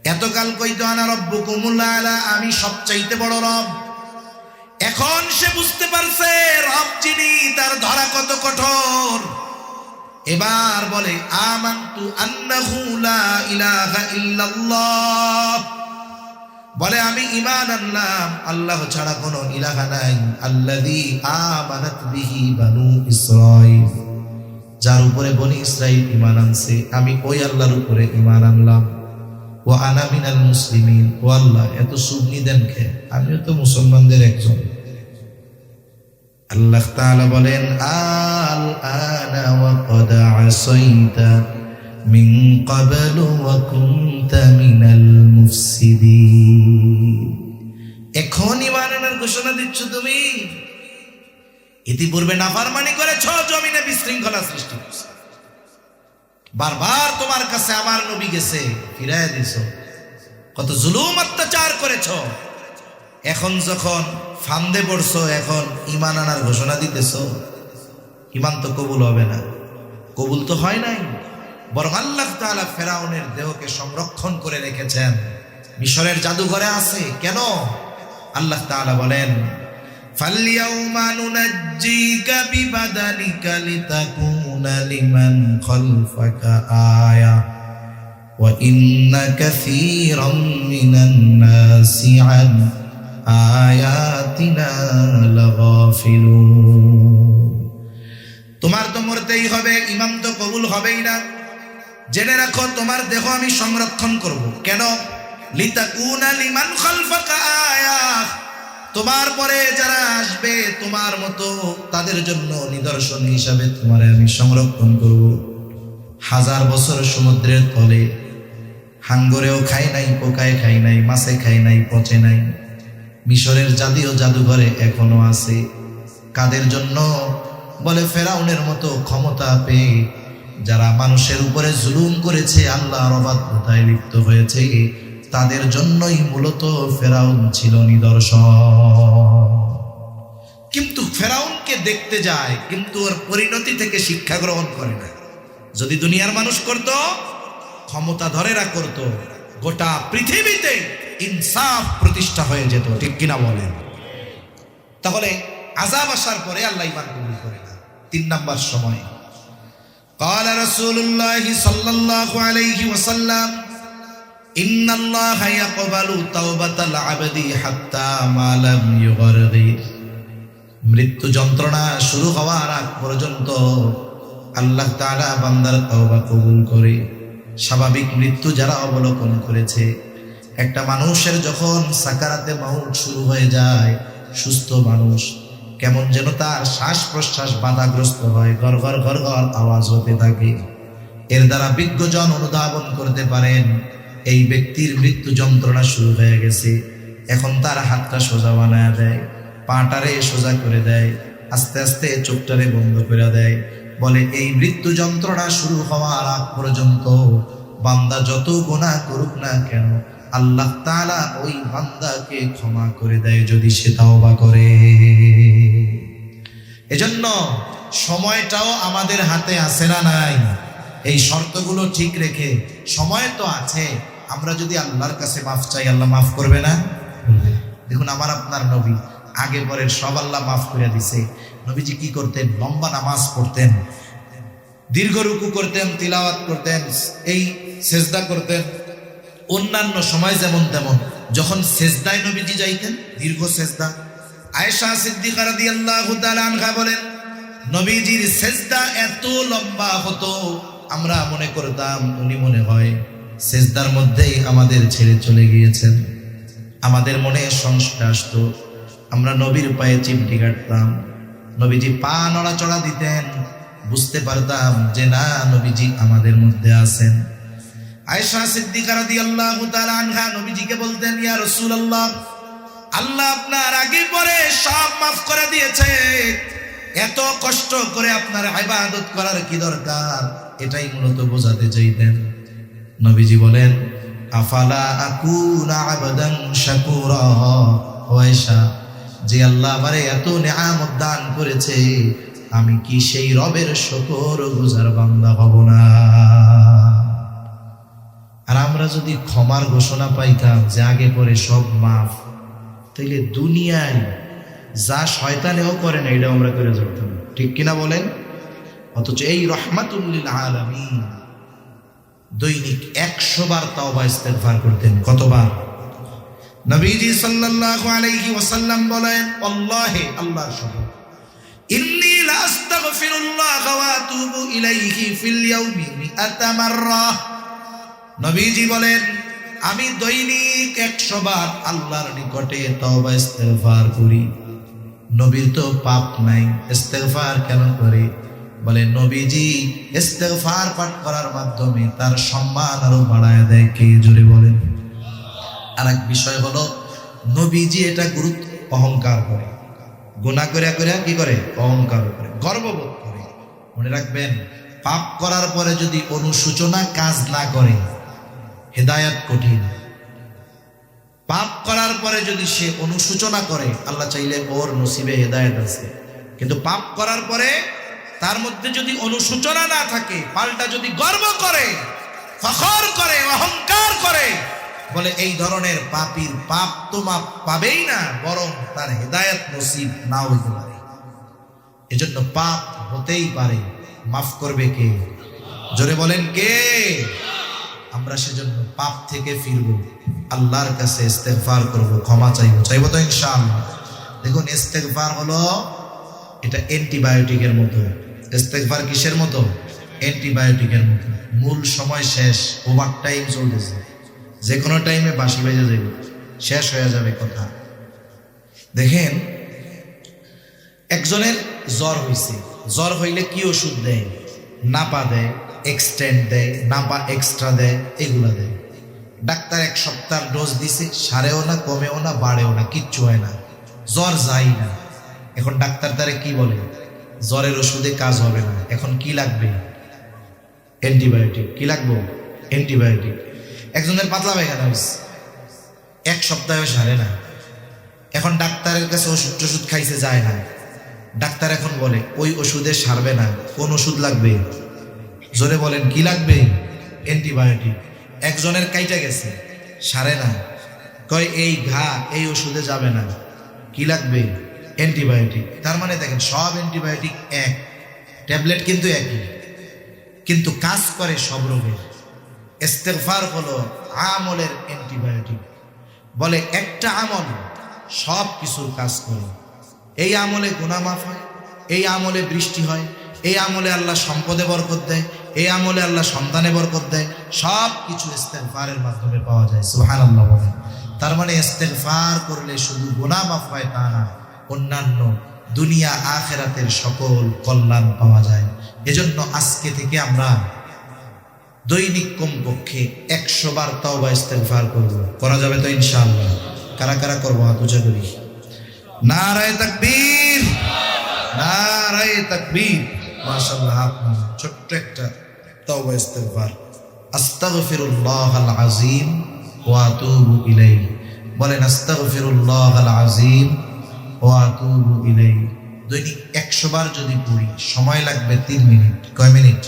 এতকাল কইতো আনা রব্বুকুমুল আলা, আমি সবচাইতে বড় রব। এখন সে বুঝতে পারছে রব যিনি, তার ধরা কত কঠোর। এবার বলে আমানতু আন্নাহু লা ইলাহা ইল্লাল্লাহ, বলে আমি ঈমান আনলাম আল্লাহ ছাড়া কোনো ইলাহা নাই, আল্লাযী আমানাত বিহি বানু ইসরাঈল, যার উপরে বনি ইসরাইল ঈমান আনছে আমি ওই আল্লাহর উপরে ঈমান আনলাম। ওয়া আনা মিনাল মুসলিমিন, ও আল্লাহ এত সুবনি দেন কে, আমিও তো মুসলমানদের একজন। আল্লাহ তাআলা বলেন আল আনা ওয়া ক্বাদ আসাইতা মিন ক্বাবলু ওয়া কুনতা মিনাল মুফসিদিন, এখন ঈমান আনার ঘোষণা দিচ্ছ তুমি, ইতিপূর্বে নাফরমানি করেছ, জমিনে বিশৃঙ্খলা সৃষ্টি করছো, বারবার তোমার কাছে আমার নবী গেছে ফিরায় দিছো, কত জুলুম অত্যাচার করেছ, এখন যখন ফান্দে পড়ছো এখন ঈমান আনার ঘোষণা দিতেছো, ঈমান তো কবুল হবে না, কবুল তো হয় নাই, বরং আল্লাহ তাআলা ফেরাউনের দেহকে সংরক্ষণ করে রেখেছেন, মিশরের জাদুঘরে আছে। কেন? আল্লাহ তাআলা বলেন ফালইয়াউমা নুনাজ্জিকা বিবাদানিকা লিতাকুনা লিমান খালফাকা আয়া ওয়া ইন্না কাসীরাম মিনান নাসি আন আয়াতিনা লাগাফিলুন। তোমার তো মরতেই হবে, ইমাম তো কবুল হবেই না, জেনে রাখো তোমার দেহ আমি সংরক্ষণ করব। কেন? লিতাকুনা লিমান খালফাকা আয়া, তোমার পরে যারা আসবে তোমার মতো তাদের জন্য নিদর্শন হিসাবে তোমারে আমি সংরক্ষণ করব। 1000 বছর সমুদ্রের তলে হাঙ্গরেও খাই নাই, পোকায় খাই নাই, মাছে খাই নাই, পচে নাই, মিশরের জাদুঘরে এখনো আছে। কাদের জন্য? বলে ফেরাউনের মতো ক্ষমতা পেয়ে যারা মানুষের উপরে জুলুম করেছে, আল্লাহর অবাধ্যতায় লিপ্ত হয়েছে, তাদের জন্যই মূলত ফেরাউন ছিল নিদর্শন। কিন্তু ফেরাউনকে দেখতে যায়, কিন্তু ওর পরিণতি থেকে শিক্ষা গ্রহণ করে না। যদি দুনিয়ার মানুষ করত, ক্ষমতাধরেরা করত, গোটা পৃথিবীতে ইনসাফ প্রতিষ্ঠা হয়ে যেত, ঠিক কিনা বলেন? তাহলে আযাব আসার পরে আল্লাহ ঈমান কবুল করে না। 3 নাম্বার সময় قال رسول الله صلى الله عليه وسلم إن الله يقبل توبة العبد حتى ما لم يغرغر। মৃত্যু যন্ত্রণা শুরু হওয়ার আগ পর্যন্ত আল্লাহ তাআলা বান্দার তওবা কবুল করে। স্বাভাবিক মৃত্যু যারা অবলোকন করেছে, একটা মানুষের যখন সাকারাতে মাউত শুরু হয়ে যায়, সুস্থ মানুষ কেমন যেন তার শ্বাস প্রশ্বাস বাধাগ্রস্ত হয়, ঘর ঘর ঘর ঘর আওয়াজ হতে থাকে। এর দ্বারা বিজ্ঞজন অনুধাবন করতে পারেন এই ব্যক্তির মৃত্যু যন্ত্রণা শুরু হয়ে গেছে। এখন তার হাতটা সোজা বানায় দেয়, পাটারে সোজা করে দেয়, আস্তে আস্তে চোখটারে বন্ধ করে দেয়। বলে এই মৃত্যু যন্ত্রণা শুরু হওয়ার আগ পর্যন্ত বান্দা যত গুনাহ করুক না কেন, আল্লাহ তাআলা ওই বান্দাকে ক্ষমা করে দেয় যদি সে তাওবা করে। এজন্য সময়টাও আমাদের হাতে আছে না নাই? এই শর্তগুলো ঠিক রেখে, সময় তো আছে, আমরা যদি আল্লাহর কাছে মাফ চাই, আল্লাহ মাফ করবে না? দেখুন আমার আপনার নবী আগে পরের সব আল্লাহ মাফ করে দিছে। নবীজি কি করতেন? লম্বা নামাজ পড়তেন, দীর্ঘ রুকু করতেন, তিলাওয়াত করতেন, এই সেজদা করতেন। অন্যান্য সময় যেমন তেমন, যখন সেজদায় নবীজি যাইতেন, দীর্ঘ সেজদা। আয়েশা সিদ্দিকা রাদিয়াল্লাহু তাআলা আনহা বলেন, নবীজির সেজদা এত লম্বা হতো, আমরা মনে করতাম উনি মনে হয় সেজদার মধ্যেই আমাদের ছেড়ে চলে গিয়েছেন। আমাদের মনে সংশয় আসতো, আমরা নবীর পায়ে চিমটি কাটতাম, নবীজি পা নড়াচড়া দিতেন, বুঝতে পারতাম যে না, নবীজি আমাদের মধ্যে আছেন। আয়েশা সিদ্দিকা রাদিয়াল্লাহু তাআলা আনহা নবীজিকে বলতেন, ইয়া রাসূলুল্লাহ, আল্লাহ আপনার আগে পরে সব মাফ করে দিয়েছে, এত কষ্ট করে আপনার ইবাদত করার কি দরকার? এটাই মূলত বোঝাতে চাইতেন। নবীজি বলেন, আফালা আকুনা আবদান শাকুরা। ও আয়েশা, যে আল্লাহ আমারে এত নিয়ামত দান করেছে, আমি কি সেই রবের শুকরগুজার বান্দা হব না? আর আমরা যদি ক্ষমার ঘোষণা পাইতাম যে আগে পরে সব মাফ, তাইলে দুনিয়ায় যা শয়তানেও করে না, এটাও আমরা করে যেতাম, ঠিক কিনা বলেন? অথচ এই রাহমাতুল লিল আলামিন দৈনিক 100 বার তাওবা ইস্তেগফার করতেন। কতবার? নবীজি সাল্লাল্লাহু আলাইহি ওয়াসাল্লাম বলেন, আল্লাহে, আল্লাহর শপথ, ইন্নী লা আস্তাগফিরুল্লাহ ওয়া আতুবু ইলাইহি ফিল ইয়াউমি মিআতা মাররা। নবীজি বলেন, আমি দৈনিক 100 বার আল্লাহর নিকটে তওবা ইস্তেগফার করি। নবীর তো পাপ নাই, ইস্তেগফার কেন করে? বলে নবীজি ইস্তেগফার পাঠ করার মাধ্যমে তার সম্মান আরো বাড়ায় দেয়। কে জোরে বলেন? আর এক বিষয় হলো, নবীজি এটা গুরুত্ব অহংকার করে, গুনাহ করে করে কি করে? অহংকার করে, গর্ববোধ করে। মনে রাখবেন, পাপ করার পরে যদি অনুশোচনা কাজ না করে, হেদায়েত কঠিন। পাপ করার পরে যদি সে অনুশোচনা করে, আল্লাহ চাইলে ওর নসিবে হেদায়েত আছে। কিন্তু পাপ করার পরে তার মধ্যে যদি অনুশোচনা না থাকে, পাল্টা যদি গর্ব করে, ফখর করে, অহংকার করে, বলে এই ধরনের পাপীর পাপ তো মাপ পাবেই না, বরং তার হেদায়েত নসিব নাও হইতে পারে। এজন্য পাপ হতেই পারে, মাফ করবে কে? জোরে বলেন কে? আমরা সেজন্য পাপ থেকে ফিরবো, আল্লাহর কাছে ইস্তেগফার করব, ক্ষমা চাইবো তো ইনশাআল্লাহ। দেখুন, ইস্তেগফার হলো, এটা অ্যান্টিবায়োটিকের মতো। ইস্তেগফার কিসের মতো? অ্যান্টিবায়োটিকের মতো। মূল সময় শেষ, ওভার টাইম চলতেছে, যে কোনো টাইমে বাঁশি বেজে যাবে, শেষ হয়ে যাবে কথা। দেখেন, একজনের জ্বর হইছে, জ্বর হইলে কি ওষুধ দেয়? নাপা দেয়, এক্সটেন্ড দেয়, নাপা এক্সট্রা দেয়, এগুলা দেয়। ডাক্তার 1 সপ্তাহ ডোজ দিছে, সারেও না, কমেও না, বাড়েও না, কিচ্ছু হয় না, জ্বর যায় না। এখন ডাক্তার তারে কি বলে? জ্বরের ওষুধে কাজ হবে না, এখন কি লাগবে? অ্যান্টিবায়োটিক। কি লাগবে? অ্যান্টিবায়োটিক। একজনের পাতলা পায়খানা হয়েছে, 1 সপ্তাহে সারে না, এখন ডাক্তারের কাছে ওষুধ খাইছে, যায় না। ডাক্তার এখন বলে ওই ওষুধে সারবে না, কোন ওষুধ লাগবে? জোরে বলেন, কি লাগবে? অ্যান্টিবায়োটিক। একজনের কাইটা গেছে, সারে না, কয় এই ঘা এই ওষুধে যাবে না, কি লাগবে? অ্যান্টিবায়োটিক। তার মানে দেখেন, সব অ্যান্টিবায়োটিক এক, ট্যাবলেট কিন্তু একই, কিন্তু কাজ করে সব রোগের। ইস্তেগফার হলো আমলের অ্যান্টিবায়োটিক। বলে একটা আমল সব কিছুর কাজ করে। এই আমলে গুনাহ মাফ হয়, এই আমলে বৃষ্টি হয়, এই আমলে আল্লাহ সম্পদে বরকত দেয়, এই আমলে আল্লাহ সন্তানে বরকত দেয়, সব কিছু ইস্তেগফারের মাধ্যমে পাওয়া যায়। সুবহানাল্লাহ বলেন। তার মানে ইস্তেগফার করলে শুধু গুনাহ মাফ হয় তা না, অন্যান্য দুনিয়া আখিরাতের সকল কল্যাণ পাওয়া যায়। এজন্য আজকে থেকে আমরা দৈনিক কমপক্ষে 100 বার তাওবা ইস্তেগফার করব। করা যাবে তো ইনশাআল্লাহ? কারা কারা করবো? হাত উঁচা করি। নারায়ে তাকবীর, নারায়ে তাকবীর। মাশাআল্লাহ, হাত নামান। ছোট্ট একটা তাওবা ইস্তেগফার, আস্তাগফিরুল্লাহাল আযীম ওয়া আতুবু ইলাইহি। বলেন, আস্তাগফিরুল্লাহাল আযীম ওয়া আতুবু ইলাইহি। দৈনিক 100 বার যদি পড়ি, সময় লাগবে 3 মিনিট। কয় মিনিট?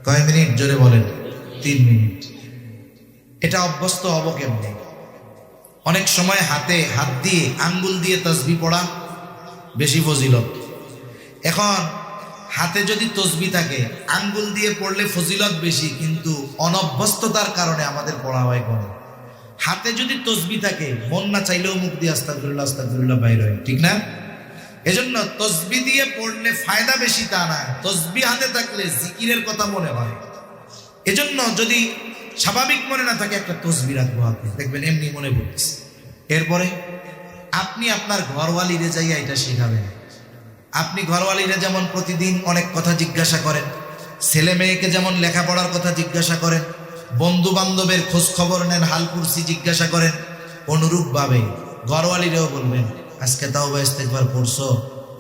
কয় মিনিট? জোরে বলেন। 3 মিনিট। এটা অভ্যস্ত হব কেমনে? অনেক সময় হাতে হাত দিয়ে আঙ্গুল দিয়ে তাসবিহ পড়া বেশি ফজিলত। এখন হাতে যদি তসবিহ থাকে, আঙ্গুল দিয়ে পড়লে ফজিলত বেশি, কিন্তু অনভ্যস্ততার কারণে আমাদের পড়া হয় কম। হাতে যদি তসবিহ থাকে, মন না চাইলেও মুখ দিয়ে আস্তাগফিরুল্লাহ আস্তাগফিরুল্লাহ বাইর হয়, ঠিক না? এজন্য তসবিহ দিয়ে পড়লে ফায়দা বেশি তা না, তসবিহ হাতে থাকলে জিকিরের কথা মনে হয়। এজন্য যদি স্বাভাবিক মনে না থাকে, একটা তসবিহ রাখবো হাতে, দেখবেন এমনি মনে পড়ছে। এরপরে আপনি আপনার ঘরওয়ালিরে যাইয়া এটা শেখাবেন। আপনি ঘরওয়ালিরে যেমন প্রতিদিন অনেক কথা জিজ্ঞাসা করেন, ছেলে মেয়েকে যেমন লেখাপড়ার কথা জিজ্ঞাসা করেন, বন্ধু বান্ধবের খোঁজ খবর নেন, হালকুরসি জিজ্ঞাসা করেন, অনুরূপভাবে ঘরওয়ালিরেও বলবেন, আজকে তাওবা ইস্তেগফার পড়ছো?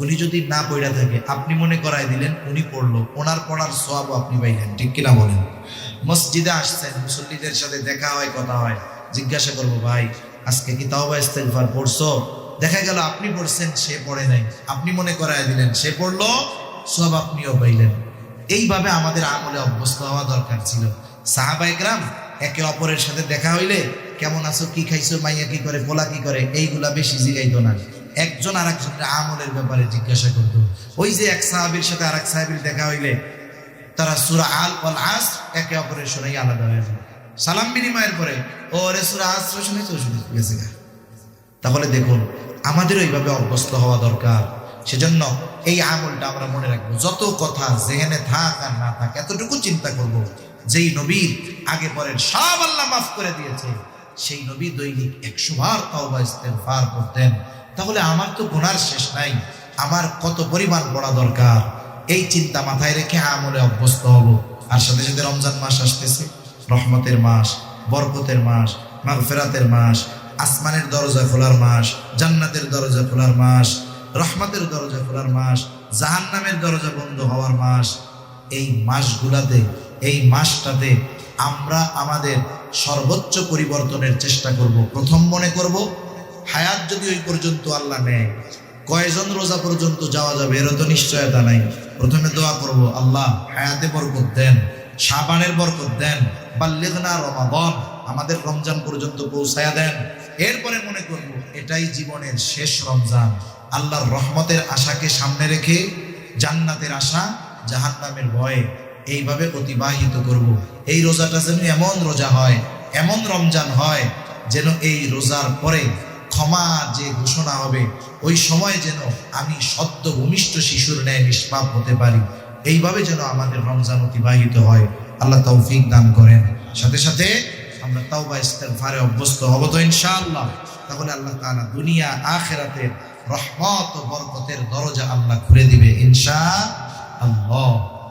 উনি যদি না পড়া থাকে, আপনি মনে করাই দিলেন, উনি পড়লো, ওনার পড়ার সওয়াবও আপনি পাইলেন, ঠিক কিনা বলেন? মসজিদে আসছেন, মুসল্লিদের সাথে দেখা হয়, কথা হয়, জিজ্ঞাসা করবো, ভাই আজকে কি তাওবা ইস্তেগফার পড়ছো? দেখা গেল আপনি পড়ছেন, সে পড়ে নাই, আপনি মনে করাই দিলেন, সে পড়লো, সওয়াব আপনিও পাইলেন। এইভাবে আমাদের আমলে অভ্যস্ত হওয়া দরকার ছিল। সাহাবায়ে কেরাম একে অপরের সাথে দেখা হইলে, কেমন আছো, কি খাইছো, মাইয়া কি করে, পোলা কি করে, এইগুলা বেশি জিগাইতো না। একজন আর একজনের আমলের ব্যাপারে জিজ্ঞাসা করতো। ওই যে এক সাহাবীর সাথে আর এক সাহাবীর দেখা হইলে তারা সূরা আল ওয়াল আসর একে অপরের শোনাই আলাদা হয়ে যায়। সালাম বিনিময়ের পরে ওরে সূরা আসর শুনেছো গেছে গা। তাহলে দেখুন আমাদেরও এইভাবে অভ্যস্ত হওয়া দরকার। সেজন্য এই আমলটা আমরা মনে রাখবো, যত কথা যেখানে থাক আর না থাক এতটুকু চিন্তা করব, যেই নবীর আগে পরের সব আল্লাহ মাফ করে দিয়েছে, সেই নবী দৈনিক 100 বার তাওবা ইস্তেগফার করতেন। তাহলে আমার তো গুনার শেষ নাই, আমার কত পরিমাণ পড়া দরকার। এই চিন্তা মাথায় রেখে আমলে অভ্যস্ত হব। আর সাথে সাথে রমজান মাস আসতেছে, রহমতের মাস, বরকতের মাস, মাগফিরাতের মাস, আসমানের দরজা খোলার মাস, জান্নাতের দরজা খোলার মাস, রহমতের দরজা খোলার মাস, জাহান্নামের দরজা বন্ধ হওয়ার মাস। এই মাসগুলাতে, এই মাসটাতে আমরা আমাদের সর্বোচ্চ পরিবর্তনের চেষ্টা করব। প্রথম মনে করব হায়াত যদি ওই পর্যন্ত আল্লাহ নেয়, কয়জন রোজা পর্যন্ত যাওয়া যাবে এর তো নিশ্চয়তা নাই। প্রথমে দোয়া করব, আল্লাহ হায়াতে বরকত দেন, শাবানের বরকত দেন, বাল্লিগনা রমাদান, আমাদের রমজান পর্যন্ত পৌঁছায়া দেন। এরপরে মনে করব এটাই জীবনের শেষ রমজান, আল্লাহর রহমতের আশাকে সামনে রেখে জান্নাতের আশা, জাহান্নামের ভয়ে এইভাবে অতিবাহিত করব। এই রোজাটা যেন এমন রোজা হয়, এমন রমজান হয়, যেন এই রোজার পরে ক্ষমা যে ঘোষণা হবে ওই সময় যেন আমি সদ্য ভূমিষ্ঠ শিশুর ন্যায় নিষ্পাপ হতে পারি। এইভাবে যেন আমাদের রমজান অতিবাহিত হয়। আল্লাহ তৌফিক দান করেন। সাথে সাথে আমরা তাওবা ইস্তেগফারে অভ্যস্ত হব তো ইনশাআল্লাহ। তাহলে আল্লাহ তাআলা দুনিয়া আখিরাতের রহমত ও বরকতের দরজা আল্লাহ খুলে দিবে ইনশাআল্লাহ।